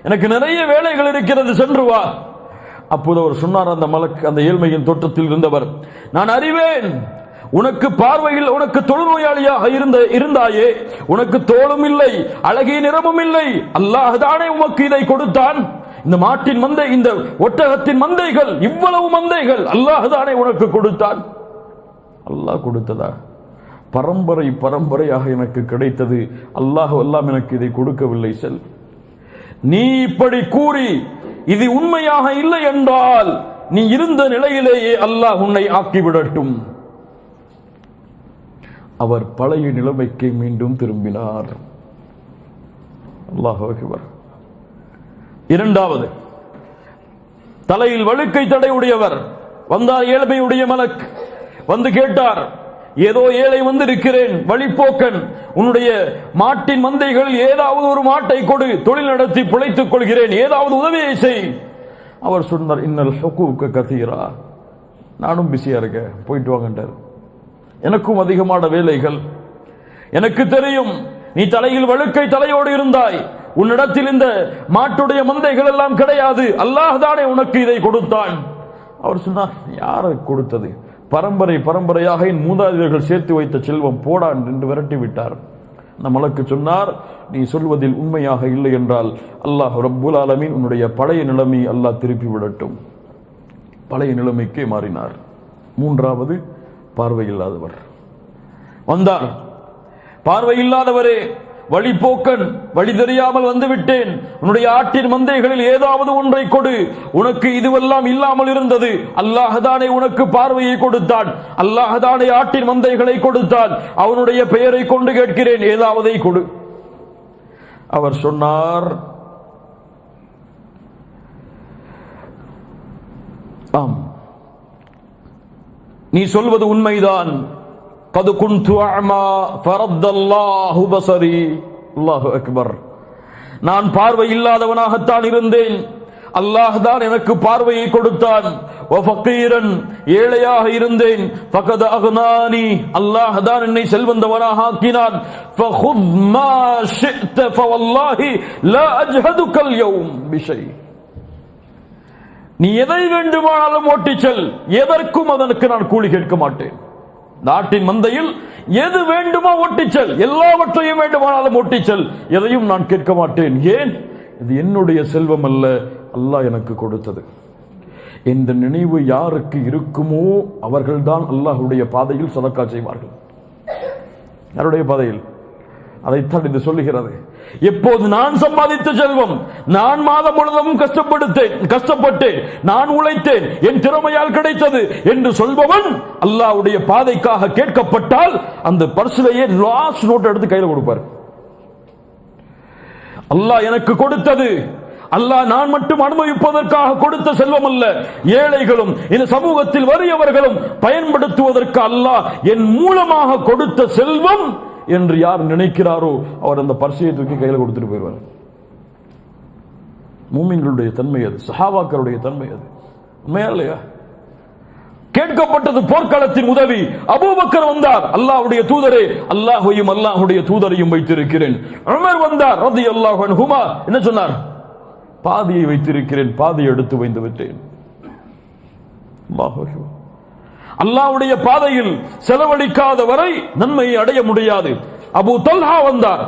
எனக்கு நிறைய வேலைகள் இருக்கிறது, சென்று வா. அப்போது அவர் சொன்னார், அந்த மலக்கு, அந்த ஏழ்மையின் தோற்றத்தில் இருந்தவர், நான் அறிவேன், உனக்கு பார்வையில், உனக்கு தொழுநோயாளியாக இருந்தாயே, உனக்கு தோளும் இல்லை, அழகிய நிறமும் இல்லை, அல்லாஹ் தானே உமக்கு இதை கொடுத்தான். இந்த மாட்டின் மந்தை, இந்த ஒட்டகத்தின் மந்தைகள், இவ்வளவு மந்தைகள் அல்லாஹ் தானே உனக்கு கொடுத்தான். அல்லாஹ் கொடுத்ததா? பரம்பரை பரம்பரையாக எனக்கு கிடைத்தது. அல்லாஹ் எல்லாம் எனக்கு இதை கொடுக்கவில்லை. செல், நீ இப்படி கூறி இது உண்மையாக இல்லை என்றால் நீ இருந்த நிலையிலேயே அல்லாஹ் உன்னை ஆக்கிவிடட்டும். அவர் பழைய நிலைமைக்கு மீண்டும் திரும்பினார். அல்லாஹ் அக்பர். இரண்டாவது, தலையில் வழுக்கை தடையுடையவர் வந்தார். ஏழ்மையுடைய மலக் வந்து கேட்டார், ஏதோ ஏழை வந்து இருக்கிறேன், வழிப்போக்கன், உன்னுடைய மாட்டின் மந்தைகள் ஏதாவது ஒரு மாட்டை கொடு, தொழில் நடத்தி பிழைத்துக் கொள்கிறேன், ஏதாவது உதவியை செய். அவர் சொன்னார், இன்னல் ஹுகூக கதீரா, நானும் பிஸியா இருக்கேன், போயிட்டு வாங்கன்றார். எனக்கும் அதிகமான வேலைகள், எனக்கு தெரியும், நீ தலையில் வழுக்கை தலையோடு இருந்தாய், உன்னிடத்தில் இந்த மாட்டுடைய மந்தைகள் எல்லாம் கிடையாது, அல்லாஹ் தானே உனக்கு இதை கொடுத்தான். அவர் சொன்னார், யாரை கொடுத்தது? பரம்பரை பரம்பரையாக என் மூதாதையர்கள் சேர்த்து வைத்த செல்வம், போடான் என்று விரட்டி விட்டார். அந்த மலக்கு சொன்னார், நீ சொல்வதில் உண்மையாக இல்லை என்றால் அல்லாஹ் ரப்புல் ஆலமீன் உன்னுடைய பழைய நிலைமை அல்லாஹ் திருப்பி விடட்டும். பழைய நிலைமைக்கு மாறினார். மூன்றாவது, பார்வையில்லாதவர் வந்தார். பார்வையில்லாதவரே, வழிப்போக்கன், வழி தெரியாமல் வந்துவிட்டேன், உன்னுடைய ஆட்டின் மந்தைகளில் ஏதாவது ஒன்றை கொடு, உனக்கு இதுவெல்லாம் இல்லாமல் இருந்தது, அல்லாஹ் தானே உனக்கு பார்வையை கொடுத்தான், அல்லாஹ் தானே ஆட்டின் மந்தைகளை கொடுத்தான், அவனுடைய பெயரை கொண்டு கேட்கிறேன், ஏதாவதை கொடு. அவர் சொன்னார், ஆம், நீ சொல்வது உண்மைதான். قد كنت أعمى فرد الله بصري. அல்லாஹு அக்பர். நான் பார்வை இல்லாதவனாகத்தான் இருந்தேன், அல்லாஹ் தான் எனக்கு பார்வையை கொடுத்தான். வஃபகீரன், ஏழையாக இருந்தேன். ஃபகத அக்னானி, அல்லாஹ் தான் என்னை செல்வந்தவனாக ஆக்கினான். ஃபகுத் மா ஷிஅத ஃபவல்லாஹி லா அஜ்ஹதுக அல்யௌம் பிஷை. நீ எதை வேண்டுமானாலும் ஓட்டிச் செல், எதற்கும் அதற்கு நான் கூலி கேட்க மாட்டேன். நாட்டின் மந்தையில் எது வேண்டுமோ ஓட்டிச்சல், எல்லாவற்றையும் வேண்டுமானாலும் ஓட்டிச்சல், எதையும் நான் கேட்க மாட்டேன். ஏன்? இது என்னுடைய செல்வம் அல்ல, அல்லாஹ் எனக்கு கொடுத்தது. இந்த நினைவு யாருக்கு இருக்குமோ அவர்கள்தான் அல்லாஹ்வுடைய பாதையில் சதக்கா செய்வார்கள். யாருடைய பாதையில்? அதைத்தான் இது சொல்லுகிறது. எப்போது நான் சம்பாதித்த செல்வம், நான் மாதம் முழுவதும் கஷ்டப்பட்டேன், நான் உழைத்தேன், என் திறமையால் கிடைத்தது என்று சொல்பவன் அல்லாஹ்வுடைய பாதைக்காக கேட்கப்பட்டால் அந்த பர்சிலேயே லாஸ்ட் நோட் எடுத்து கையில் கொடுப்பார். அல்லாஹ் எனக்கு கொடுத்தது, அல்லாஹ் நான் மட்டும் அனுபவிப்பதற்காக கொடுத்த செல்வம் அல்ல, ஏழைகளும் இந்த சமூகத்தில் வறியவர்களும் பயன்படுத்துவதற்கு அல்லாஹ் என் மூலமாக கொடுத்த செல்வம் என்று யார் நினைக்கிறாரோ அவர் அந்த பர்சியை தூக்கி கையில் கொடுத்துட்டு போயிடுவார். மூமின்களுடைய தன்மை அது, சஹாபாக்களுடைய தன்மை அது. உண்மையா இல்லையா? கேட்கப்பட்டது போர்க்களத்தின் உதவி. அபூபக்கர் வந்தார், அல்லாஹ்வுடைய தூதரே, அல்லாஹ்வையும் அல்லாஹ்வுடைய தூதரையும் வைத்திருக்கிறேன். உமர் வந்தார் ரலியல்லாஹு அன்ஹுமா, என்ன சொன்னார்? பாதியை வைத்திருக்கிறேன், பாதியை எடுத்து வைத்து விட்டேன். அல்லாஹ்வுடைய பாதையில் செலவழிக்காத வரை நன்மையை அடைய முடியாது. அபூ தல்ஹா வந்தார்.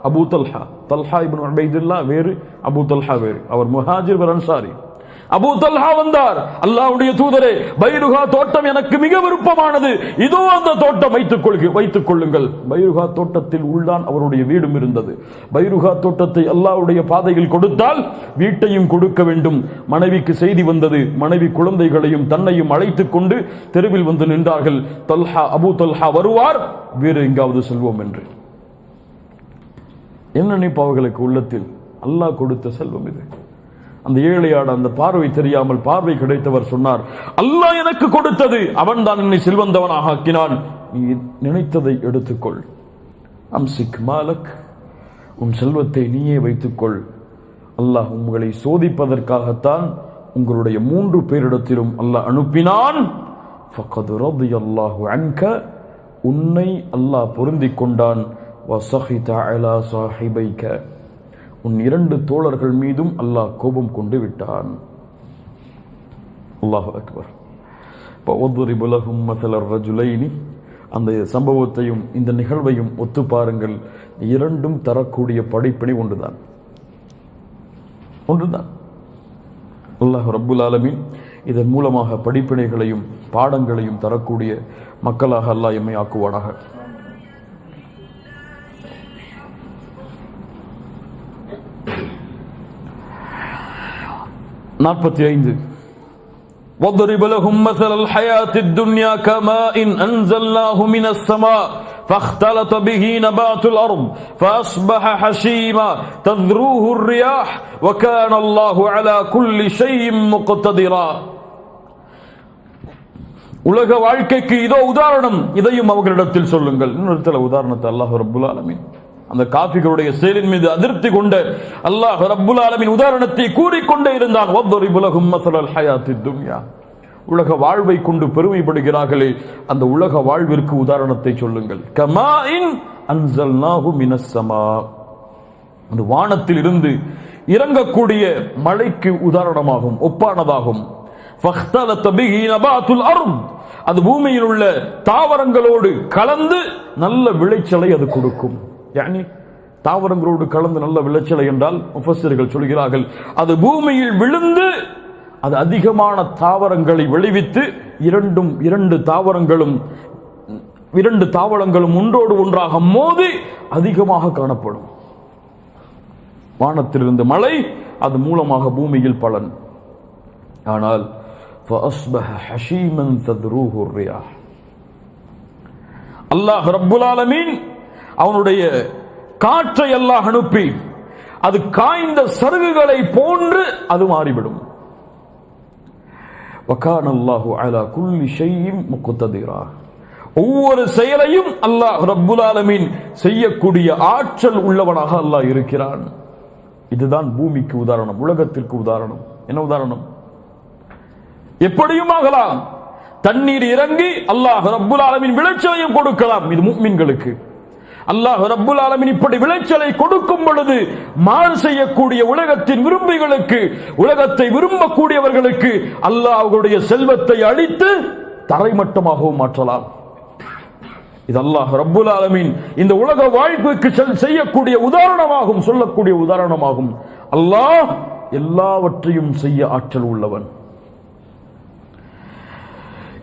அபூ தல்ஹா, தல்ஹா இப்னு உபைதுல்லாஹ் வேறு, அபூ தல்ஹா வேறு. அவர் முஹாஜிர் அன்சாரி. அபூ தல்ஹா வந்தார், அல்லாஹ்வுடைய தூதரே, பைருஹா தோட்டம் எனக்கு மிக விருப்பமானது, இதோ அந்த தோட்டம் வைத்துக் கொள்ளுங்கள். பைருஹா தோட்டத்தில் உள்ளான் அவருடைய வீடும் இருந்தது. பைருஹா தோட்டத்தை அல்லாஹ்வுடைய பாதையில் கொடுத்தால் வீட்டையும் கொடுக்க வேண்டும். மனைவிக்கு செய்தி வந்தது. மனைவி குழந்தைகளையும் தன்னையும் அழைத்துக் கொண்டு தெருவில் வந்து நின்றார்கள். தல்ஹா, அபூ தல்ஹா வருவார், வேறு எங்காவது செல்வோம் என்று. என்ன நினைப்பு அவர்களுக்கு உள்ளத்தில்? அல்லாஹ் கொடுத்த செல்வம் இது. அந்த ஏழையாட அந்த பார்வை தெரியாமல் பார்வை கிடைத்தவர் சொன்னார், அல்லாஹ் எனக்கு கொடுத்தது, அவன் தான் என்னை செல்வந்தவனாக ஆக்கினான். நீ நினைத்ததை எடுத்துக்கொள். அம்சிக் மாலக், உன் செல்வத்தை நீயே வைத்துக்கொள். அல்லாஹ் உங்களை சோதிப்பதற்காகத்தான் உங்களுடைய 3 பேரிடத்திலும் அல்லாஹ் அனுப்பினான். ஃபகத் ரதியல்லாஹு அன்க, உன்னை அல்லாஹ் பொருந்திக் கொண்டான். வஸஹித அலா ஸாஹிபைக, உன் 2 தோழர்கள் மீதும் அல்லாஹ் கோபம் கொண்டு விட்டான். அல்லாஹு அக்பர். வضرب لهم مثل الرجلين, அந்த சம்பவத்தையும் இந்த நிகழ்வையும் ஒத்து பாருங்கள். 2ம் தரக்கூடிய படிப்பினை ஒன்றுதான். அல்லாஹ் ரப்புல் ஆலமீன் இதன் மூலமாக படிப்பினைகளையும் பாடங்களையும் தரக்கூடிய மக்களாக அல்லாஹ் எம்மை ஆக்குவானாக. 45. وَضْرِبْ لَهُمْ مَثَلَ الْحَيَاةِ الدُّنْيَا كَمَاءٍ أَنْزَلْنَاهُ مِنَ السَّمَاءِ فَاخْتَلَطَ بِهِ نَبَاتُ الْأَرْضِ فَأَصْبَحَ حَشِيمًا تَذْرُوهُ الرِّيَاحُ وَكَانَ اللَّهُ عَلَى كُلِّ شَيْءٍ مُقْتَدِرًا. உலக வாழ்க்கைக்கு இதோ உதாரணம், இதையும் அவர்களிடத்தில் சொல்லுங்கள். இன்னொரு உதாரணத்தை அல்லாஹ் ரப்புல் ஆலமீன் அந்த காஃபிர்களுடைய செயலின் மீது அதிருப்தி கொண்ட அல்லாஹ் ரப்புல் ஆலமீன் உதாரணத்தை கூறிக்கொண்டே இருந்தான். வضرب لهم مثل الحياة الدنيا, உலக வாழ்வை கொண்டு பெருமைப்படுகிறார்களே, அந்த உலக வாழ்விற்கு உதாரணத்தை சொல்லுங்கள். கமாஇன் அன்ஸல்னாஹு மினஸ் ஸமா, அந்த வானத்தில் இருந்து இறங்கக்கூடிய மழைக்கு உதாரணமாகும், ஒப்பானதாகும். ஃபக்தலத பிஹி நபாத்துல் அர்த், அது பூமியில் உள்ள தாவரங்களோடு கலந்து நல்ல விளைச்சலை அது கொடுக்கும். யானி தாவரங்களோடு கலந்து நல்ல விளைச்சலை என்றால் முஃபஸ்ஸிர்கள் சொல்கிறார்கள், அது பூமியில் விழுந்து அது அதிகமான தாவரங்களை விளைவித்து இரண்டு தாவரங்களும் ஒன்றோடு ஒன்றாக மோதி அதிகமாக காணப்படும். வானத்திலிருந்து மழை, அது மூலமாக பூமியில் பலன். ஆனால் فأصبح حشيما تذروه الرياح, அல்லாஹ் ரப்புல் ஆலமீன் அவனுடைய காற்றை அல்லாஹ் அனுப்பி அது காய்ந்த சருகுகளை போன்று அது மாறிவிடும். وكان الله على كل شيء مقتدرا, ஒவ்வொரு செயலையும் அல்லாஹ் ரப்புல் ஆலமீன் செய்யக்கூடிய ஆற்றல் உள்ளவனாக அல்லாஹ் இருக்கிறான். இதுதான் பூமிக்கு உதாரணம், உலகத்திற்கு உதாரணம். என்ன உதாரணம்? எப்படியும் ஆகலாம். தண்ணீர் இறங்கி அல்லாஹ் ரப்புல் ஆலமீன் விளைச்சலையும் கொடுக்கலாம். இது முஃமின்களுக்கு. அல்லாஹ் ரப்புல் ஆலமீன் இப்படி விளைச்சலை கொடுக்கும் பொழுது மாறு செய்யக்கூடிய உலகத்தின் விரும்பிகளுக்கு, உலகத்தை விரும்பக்கூடியவர்களுக்கு அல்லாஹ் அவர்களுடைய செல்வத்தை அழித்து தரைமட்டமாகவும் மாற்றலாம். இது அல்லாஹ் ரப்புல் ஆலமீன் இந்த உலக வாழ்வுக்கு செய்யக்கூடிய உதாரணமாகும், சொல்லக்கூடிய உதாரணமாகும். அல்லாஹ் எல்லாவற்றையும் செய்ய ஆற்றல் உள்ளவன்,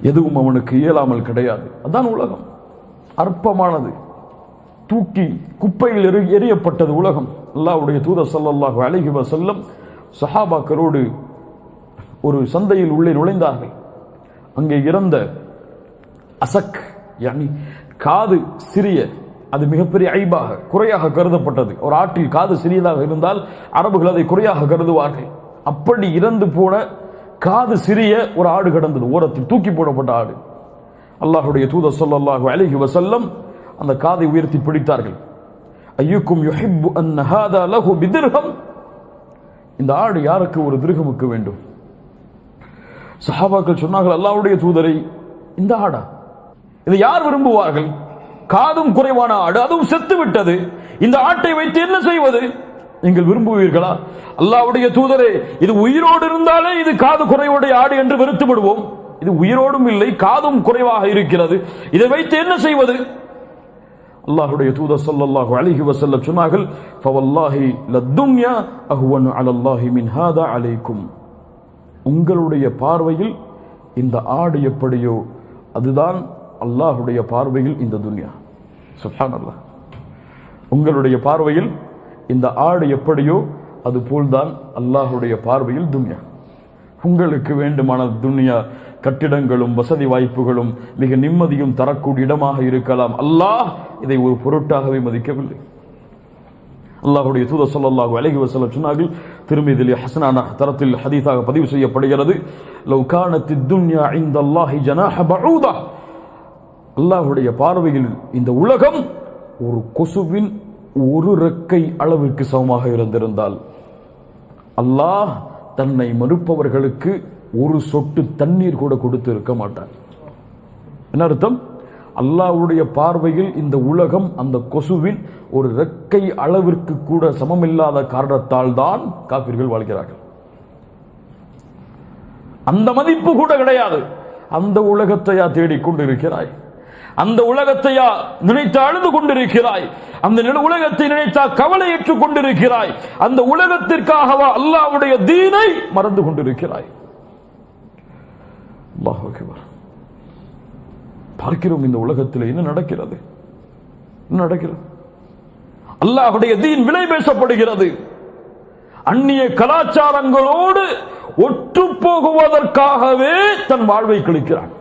எதுவும் அவனுக்கு இயலாமல் கிடையாது. அதான் உலகம், அற்பமானது, தூக்கி குப்பையில் எரியப்பட்டது உலகம். அல்லாஹ்வுடைய தூதர் ஸல்லல்லாஹு அலைஹி வஸல்லம் சஹாபாக்களோடு ஒரு சந்தையில் உள்ளே நுழைந்தார்கள். அங்கே இறந்த அசக், யானி காது சிறிய, அது மிகப்பெரிய ஐபாக, குறையாக கருதப்பட்டது. ஒரு ஆட்டில் காது சிறியதாக இருந்தால் அரபுகள் அதை குறையாக கருதுவார்கள். அப்படி இறந்து போன காது சிறிய ஒரு ஆடு கிடந்தது, ஓரத்தில் தூக்கி போடப்பட்ட ஆடு. அல்லாஹ்வுடைய தூதர் ஸல்லல்லாஹு அலைஹி வஸல்லம் அந்த காதை உயர்த்தி பிடித்தார்கள். ஐயுக்கும் யுஹிப்பு அன் ஹாதா லஹு பிதிர்ஹம், இந்த ஆடு யாருக்கு? ஒரு திர்ஹமுக்கு வேண்டும். சஹாபாக்கள் சொன்னார்கள், அல்லாஹ்வுடைய தூதரை, இந்த ஆடா? இதை யார் விரும்புவார்கள்? காதும் குறைவான ஆடு, அதுவும் செத்து விட்டது. இந்த ஆட்டை வைத்து என்ன செய்வது? நீங்கள் விரும்புவீர்களா? அல்லாஹ்வுடைய தூதரே, இது உயிரோடு இருந்தாலே இது காது குறைவுடைய ஆடு என்று வெறுத்து விடுவோம். இது உயிரோடும் இல்லை, காதும் குறைவாக இருக்கிறது, இதை வைத்து என்ன செய்வது? அல்லாஹ்வுடைய தூதர் ஸல்லல்லாஹு அலைஹி வஸல்லம் சொன்னார்கள், ஃபவல்லாஹி லத்துன்யா அஹ்வனு அலல்லாஹி மின் ஹாதா அலைக்கும். உங்களுடைய பார்வையில் இந்த ஆடு எப்படியோ அதுதான் அல்லாஹ்வுடைய பார்வையில் இந்த துன்யா. சுப்ஹானல்லாஹ். உங்களுடைய பார்வையில் இந்த ஆடு எப்படியோ அதுபோல்தான் அல்லாஹ்வுடைய பார்வையில் துன்யா. உங்களுக்கு வேண்டுமான துன்யா கட்டிடங்களும் வசதி வாய்ப்புகளும் மிக நிம்மதியும் தரக்கூடிய இடமாக இருக்கலாம். அல்லாஹ் இதை ஒரு பொருட்டாகவே மதிக்கவில்லை. அல்லாஹ்வுடைய தூதர் ஸல்லல்லாஹு அலைஹி வஸல்லம் சொன்னார்கள், திர்மிதியில் ஹஸனான தரத்தில் ஹதீஸாக பதிவு செய்யப்படுகிறது, லவ் கானத்தித் துன்யா இன்தல்லாஹி ஜனாஹ பஊதா. அல்லாஹ்வுடைய பார்வையில் இந்த உலகம் ஒரு கொசுவின் ஒரு ரெக்கை அளவிற்கு சமமாக இருந்திருந்தால் அல்லாஹ் தன்னை மறுப்பவர்களுக்கு ஒரு சொட்டு தண்ணீர் கூட கொடுத்து இருக்க மாட்டார். என்ன அர்த்தம்? அல்லாஹ்வுடைய பார்வையில் இந்த உலகம் அந்த கொசுவின் ஒரு ரெக்கை அளவிற்கு கூட சமமில்லாத காரணத்தால் தான் காஃபிர்கள் வாழ்கிறார்கள். அந்த மதிப்பு கூட கிடையாது. அந்த உலகத்தையா தேடிக்கொண்டிருக்கிறாய்? அந்த உலகத்தையா நினைத்து அழுது கொண்டிருக்கிறாய்? அந்த உலகத்தை நினைத்தா கவலை ஏற்றுக் கொண்டிருக்கிறாய்? அந்த உலகத்திற்காகவா அல்லாஹ்வுடைய தீனை மறந்து கொண்டிருக்கிறாய்? அல்லாஹ் அக்பர். பார்க்கிறோம் இந்த உலகத்தில் என்ன நடக்கிறது? என்ன நடக்கிறது? அல்லாஹ்வுடைய தீன் விலை பேசப்படுகிறது. அந்நிய கலாச்சாரங்களோடு ஒற்று போகுவதற்காகவே தன் வாழ்வை கழிக்கிறான்.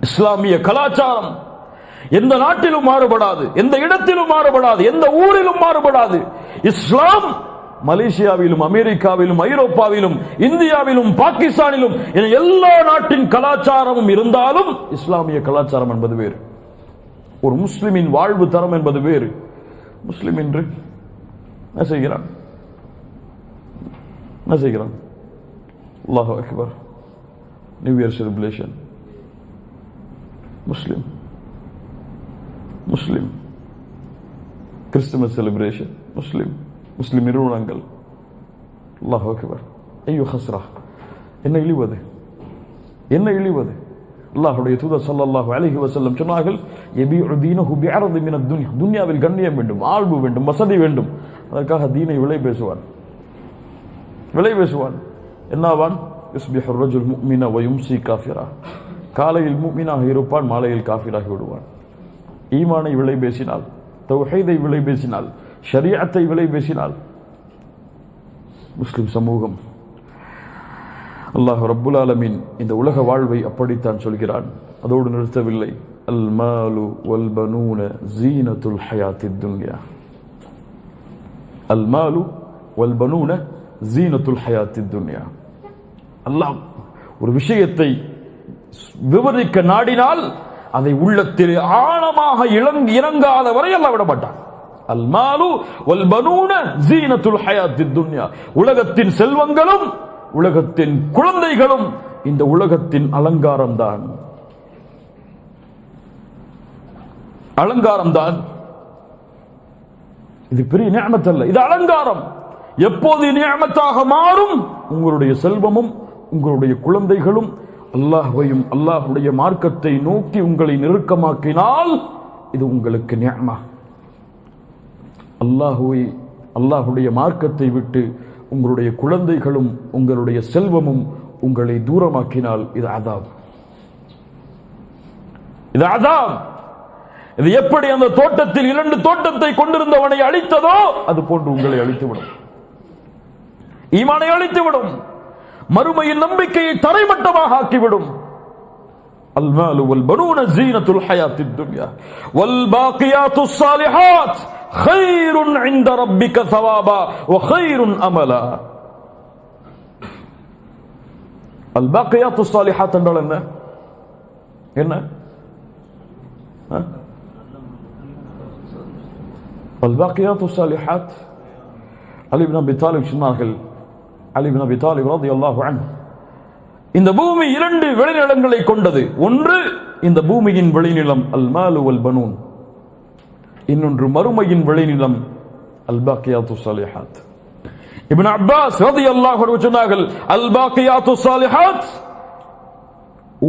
இஸ்லாமிய கலாச்சாரம் எந்த நாட்டிலும் மாறுபடாது, எந்த இடத்திலும் மாறுபடாது, எந்த ஊரிலும் மாறுபடாது. இஸ்லாம் மலேசியாவிலும் அமெரிக்காவிலும் ஐரோப்பாவிலும் இந்தியாவிலும் பாகிஸ்தானிலும் என எல்லா நாட்டின் கலாச்சாரமும் இருந்தாலும் இஸ்லாமிய கலாச்சாரம் என்பது வேறு. ஒரு முஸ்லிமின் வாழ்வு தரம் என்பது வேறு. முஸ்லிம் என்று என்ன செய்கிறான்? என்ன செய்கிறான்? அல்லாஹு அக்பர். நியூ இயர் செலிப்ரேஷன் முஸ்லிம், முஸ்லிம். கிறிஸ்துமஸ் செலிப்ரேஷன் முஸ்லிம், முஸ்லிம் நிறுவனங்கள். அல்லாஹு அக்பர். ஐயோ ஹஸ்ரா, என்ன இழிவது, என்ன இழிவது. அல்லாஹ்வுடைய தூதர் ஸல்லல்லாஹு அலைஹி வஸல்லம் சொன்னார்கள், யபீஉ தீனஹு பிஅர்தி மினத் துன்யா. துன்யாவில் கண்ணியம் வேண்டும், ஆழ்வு வேண்டும், வசதி வேண்டும். அதற்காக தீனை விலை பேசுவான், விலை பேசுவான். என்னாவான்? யுஸ்பிஹு الرجل முஃமினா வ யும்சி காஃபிரா. காலையில் முஃமினாக இருப்பான், மாலையில் காஃபிராகி விடுவான். ஈமானை விலை பேசினால், தௌஹீதை விலை பேசினால், ஷரீஅத்தை விலை பேசினால் முஸ்லிம் சமூகம். அல்லாஹ் ரப்புல் ஆலமீன் இந்த உலக வாழ்வை அப்படித்தான் சொல்கிறான். அதோடு நிறுத்தவில்லை. அல் மாலு வல் பனூன ஜீனத்துல் ஹயாத்தித் துன்யா. அல் மாலு வல் பனூன ஜீனத்துல் ஹயாத்தித் துன்யா. அல்லாஹ் ஒரு விஷயத்தை விவரிக்க நாடினால் அதை உள்ளத்தில் ஆழமாக இறங்காத வரை அல்லாஹ் விட மாட்டான். அல் மாலு வல் பனூன ஜீனத்துல் ஹயாத்தித் துன்யா. உலகத்தின் செல்வங்களும் உலகத்தின் குழந்தைகளும் இந்த உலகத்தின் அலங்காரம் தான், அலங்காரம் தான். இது பெரிய நிஅமத் அல்ல, இது அலங்காரம். எப்போது நிஅமத்தாக மாறும்? உங்களுடைய செல்வமும் உங்களுடைய குழந்தைகளும் அல்லாஹ்வையும் அல்லாஹ்வுடைய மார்க்கத்தை நோக்கி உங்களை நெருக்கமாக்கினால் இது உங்களுக்கு நிஅமா. அல்லாஹ்வுடைய மார்க்கத்தை விட்டு உங்களுடைய குழந்தைகளும் உங்களுடைய செல்வமும் உங்களை தூரமாக்கினால் இது அதாப், இது அதாப். இது எப்படி அந்த தோட்டத்தில் 2 தோட்டத்தை கொண்டிருந்தவனை அழித்ததோ அது போன்று உங்களை அழித்துவிடும், ஈமானை அழித்துவிடும், மறுமையின் நம்பிக்கையை தரைமட்டமாக ஆக்கிவிடும். அல் மாலு வல் பனூன ஜீனத்துல் ஹயாத்தித் துன்யா வல் பாக்கியாத்துஸ் ஸாலிஹாத் خيرٌ عند ربك ثوابا وخير املا. الباقيات الصالحات என்றால் என்ன? என்ன? الباقيات الصالحات علي بن ابي طالب சொன்னார்கள். علي بن ابي طالب رضي الله عنه இந்த பூமி 2 விளைநிலங்களை கொண்டது. ஒன்று இந்த பூமியின் விளைநிலம் அல் மாலு வல் பனூன், இன்னொன்று மறுமையின் விளைநிலம் அல் பாக்கியாத்து ஸாலிஹாத். இப்னு அப்பாஸ் ரலியல்லாஹு அன்ஹு சொன்னார்கள், அல் பாக்கியாத்து ஸாலிஹாத்,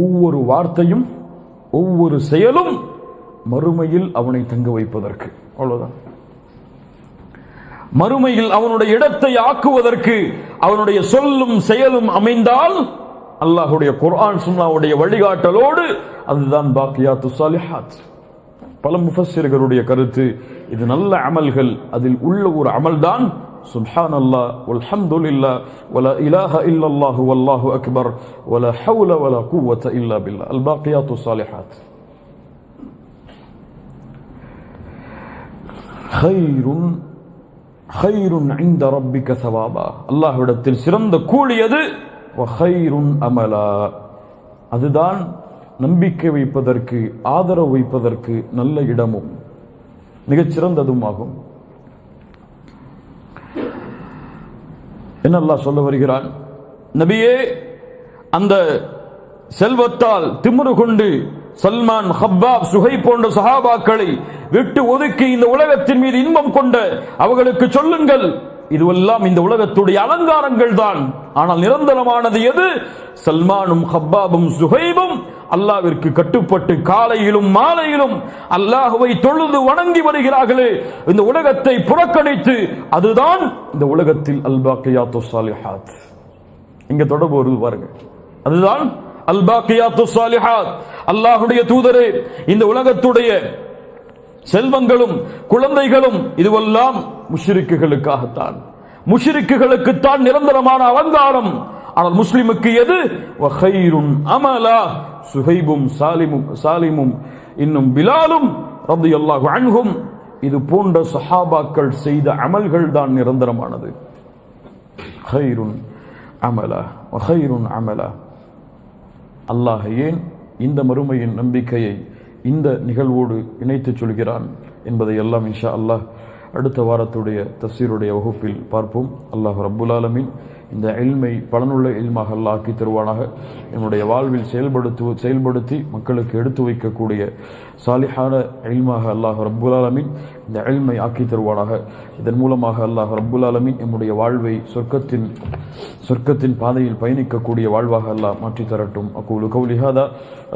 ஒவ்வொரு வார்த்தையும் ஒவ்வொரு செயலும் மறுமையில் அவனை தங்க வைப்பதற்கு. அவ்வளவுதான். மறுமையில் அவனுடைய இடத்தை ஆக்குவதற்கு அவனுடைய சொல்லும் செயலும் அமைந்தால் அல்லாஹ்வுடைய குர்ஆன் சுன்னாவுடைய வழிகாட்டலோடு அதுதான் பாக்கியாத்து ஸாலிஹாத். பல முஃபஸ்ஸிர்களுடைய கருத்து, இது நல்ல அமல்கள், அதில் உள்ள ஒரு அமல்தான் சுப்ஹானல்லாஹ் வல்ஹம்துலில்லாஹ் வலா இலாஹ இல்லல்லாஹு வல்லாஹு அக்பர் வலா ஹவுல வலா குவத இல்லா பில்லாஹ். அல் பாக்கியாத்து ஸாலிஹாத் خير عند ربك ثوابا, அல்லாஹ்விடத்தில் சிறந்த கூலி அது. وخير அமலா, அதுதான் நம்பிக்கை வைப்பதற்கு ஆதரவு வைப்பதற்கு நல்ல இடமும் மிகச் சிறந்ததும் ஆகும். என்ன அல்லாஹ் சொல்ல வருகிறான்? நபியே, அந்த செல்வத்தால் திமிரு கொண்டு சல்மான், ஹப்பாப், சுஹை போன்ற சஹாபாக்களை விட்டு ஒதுக்கி இந்த உலகத்தின் மீது இன்பம் கொண்ட அவர்களுக்கு சொல்லுங்கள், இதுவெல்லாம் இந்த உலகத்துடைய அலங்காரங்கள் தான், ஆனால் நிரந்தரமானது எது? சல்மானும் ஹப்பாபும் சுஹைபும் அல்லாஹ்விற்கு கட்டுப்பட்டு காலையிலும் மாலையிலும் அல்லாஹ்வை தொழுது வணங்கி வருகிறார்களே, இந்த உலகத்தை புறக்கணித்து, அதுதான் இந்த உலகத்தில் அல் பாக்கியாத்து ஸாலிஹாத். இங்க தொடர்பு வருது பாருங்க, அதுதான் அல் பாக்கியாத்து ஸாலிஹாத். அல்லாஹ்வுடைய தூதரே, இந்த உலகத்துடைய செல்வங்களும் குழந்தைகளும் இதுவெல்லாம் முஷ்ரிக்குகளுக்காகத்தான், முஷ்ரிக்குகளுக்குத்தான் நிரந்தரமான அலங்காரம். ஆனால் முஸ்லிமுக்கு எது? வஹைருன் அமலா, சுஹைபும் சாலிமும் இன்னும் பிலாலும் ரலியல்லாஹு அன்ஹும், இது போன்ற சஹாபாக்கள் செய்த அமல்கள் தான் நிரந்தரமானது. ஹைருன் அமலா வஹைருன் அமலா. அல்லாஹ் ஏன் இந்த மறுமையின் நம்பிக்கையை இந்த நிகழ்வோடு இணைத்து சொல்கிறான் என்பதை எல்லாம் இன்ஷா அல்லாஹ் அடுத்த வாரத்துடைய தஃசீருடைய வகுப்பில் பார்ப்போம். அல்லாஹ் ரப்புல் ஆலமீன் இந்த இல்மை பலனுள்ள இல்மாக அல்லாஹ் ஆக்கி தருவானாக. என்னுடைய வாழ்வில் செயல்படுத்தி மக்களுக்கு எடுத்து வைக்கக்கூடிய சாலிஹான இல்மாக அல்லாஹ் ரப்புல் ஆலமீன் இந்த இல்மை ஆக்கி தருவானாக. இதன் மூலமாக அல்லாஹ் ரப்புல் ஆலமீன் நம்முடைய வாழ்வை சொர்க்கத்தின் பாதையில் பயணிக்கக்கூடிய வாழ்வாக அல்லாஹ் மாற்றி தரட்டும். அகூலு கௌலி ஹாதா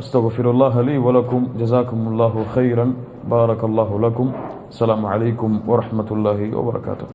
அஸ்தக்ஃபிருல்லாஹ லீ வ லக்கும் ஜஸாக்குமுல்லாஹு கைரன் பாரக்கல்லாஹு லக்கும். அஸ்ஸலாமு அலைக்கும் வ ரஹ்மத்துல்லாஹி வ பரகாத்துஹு.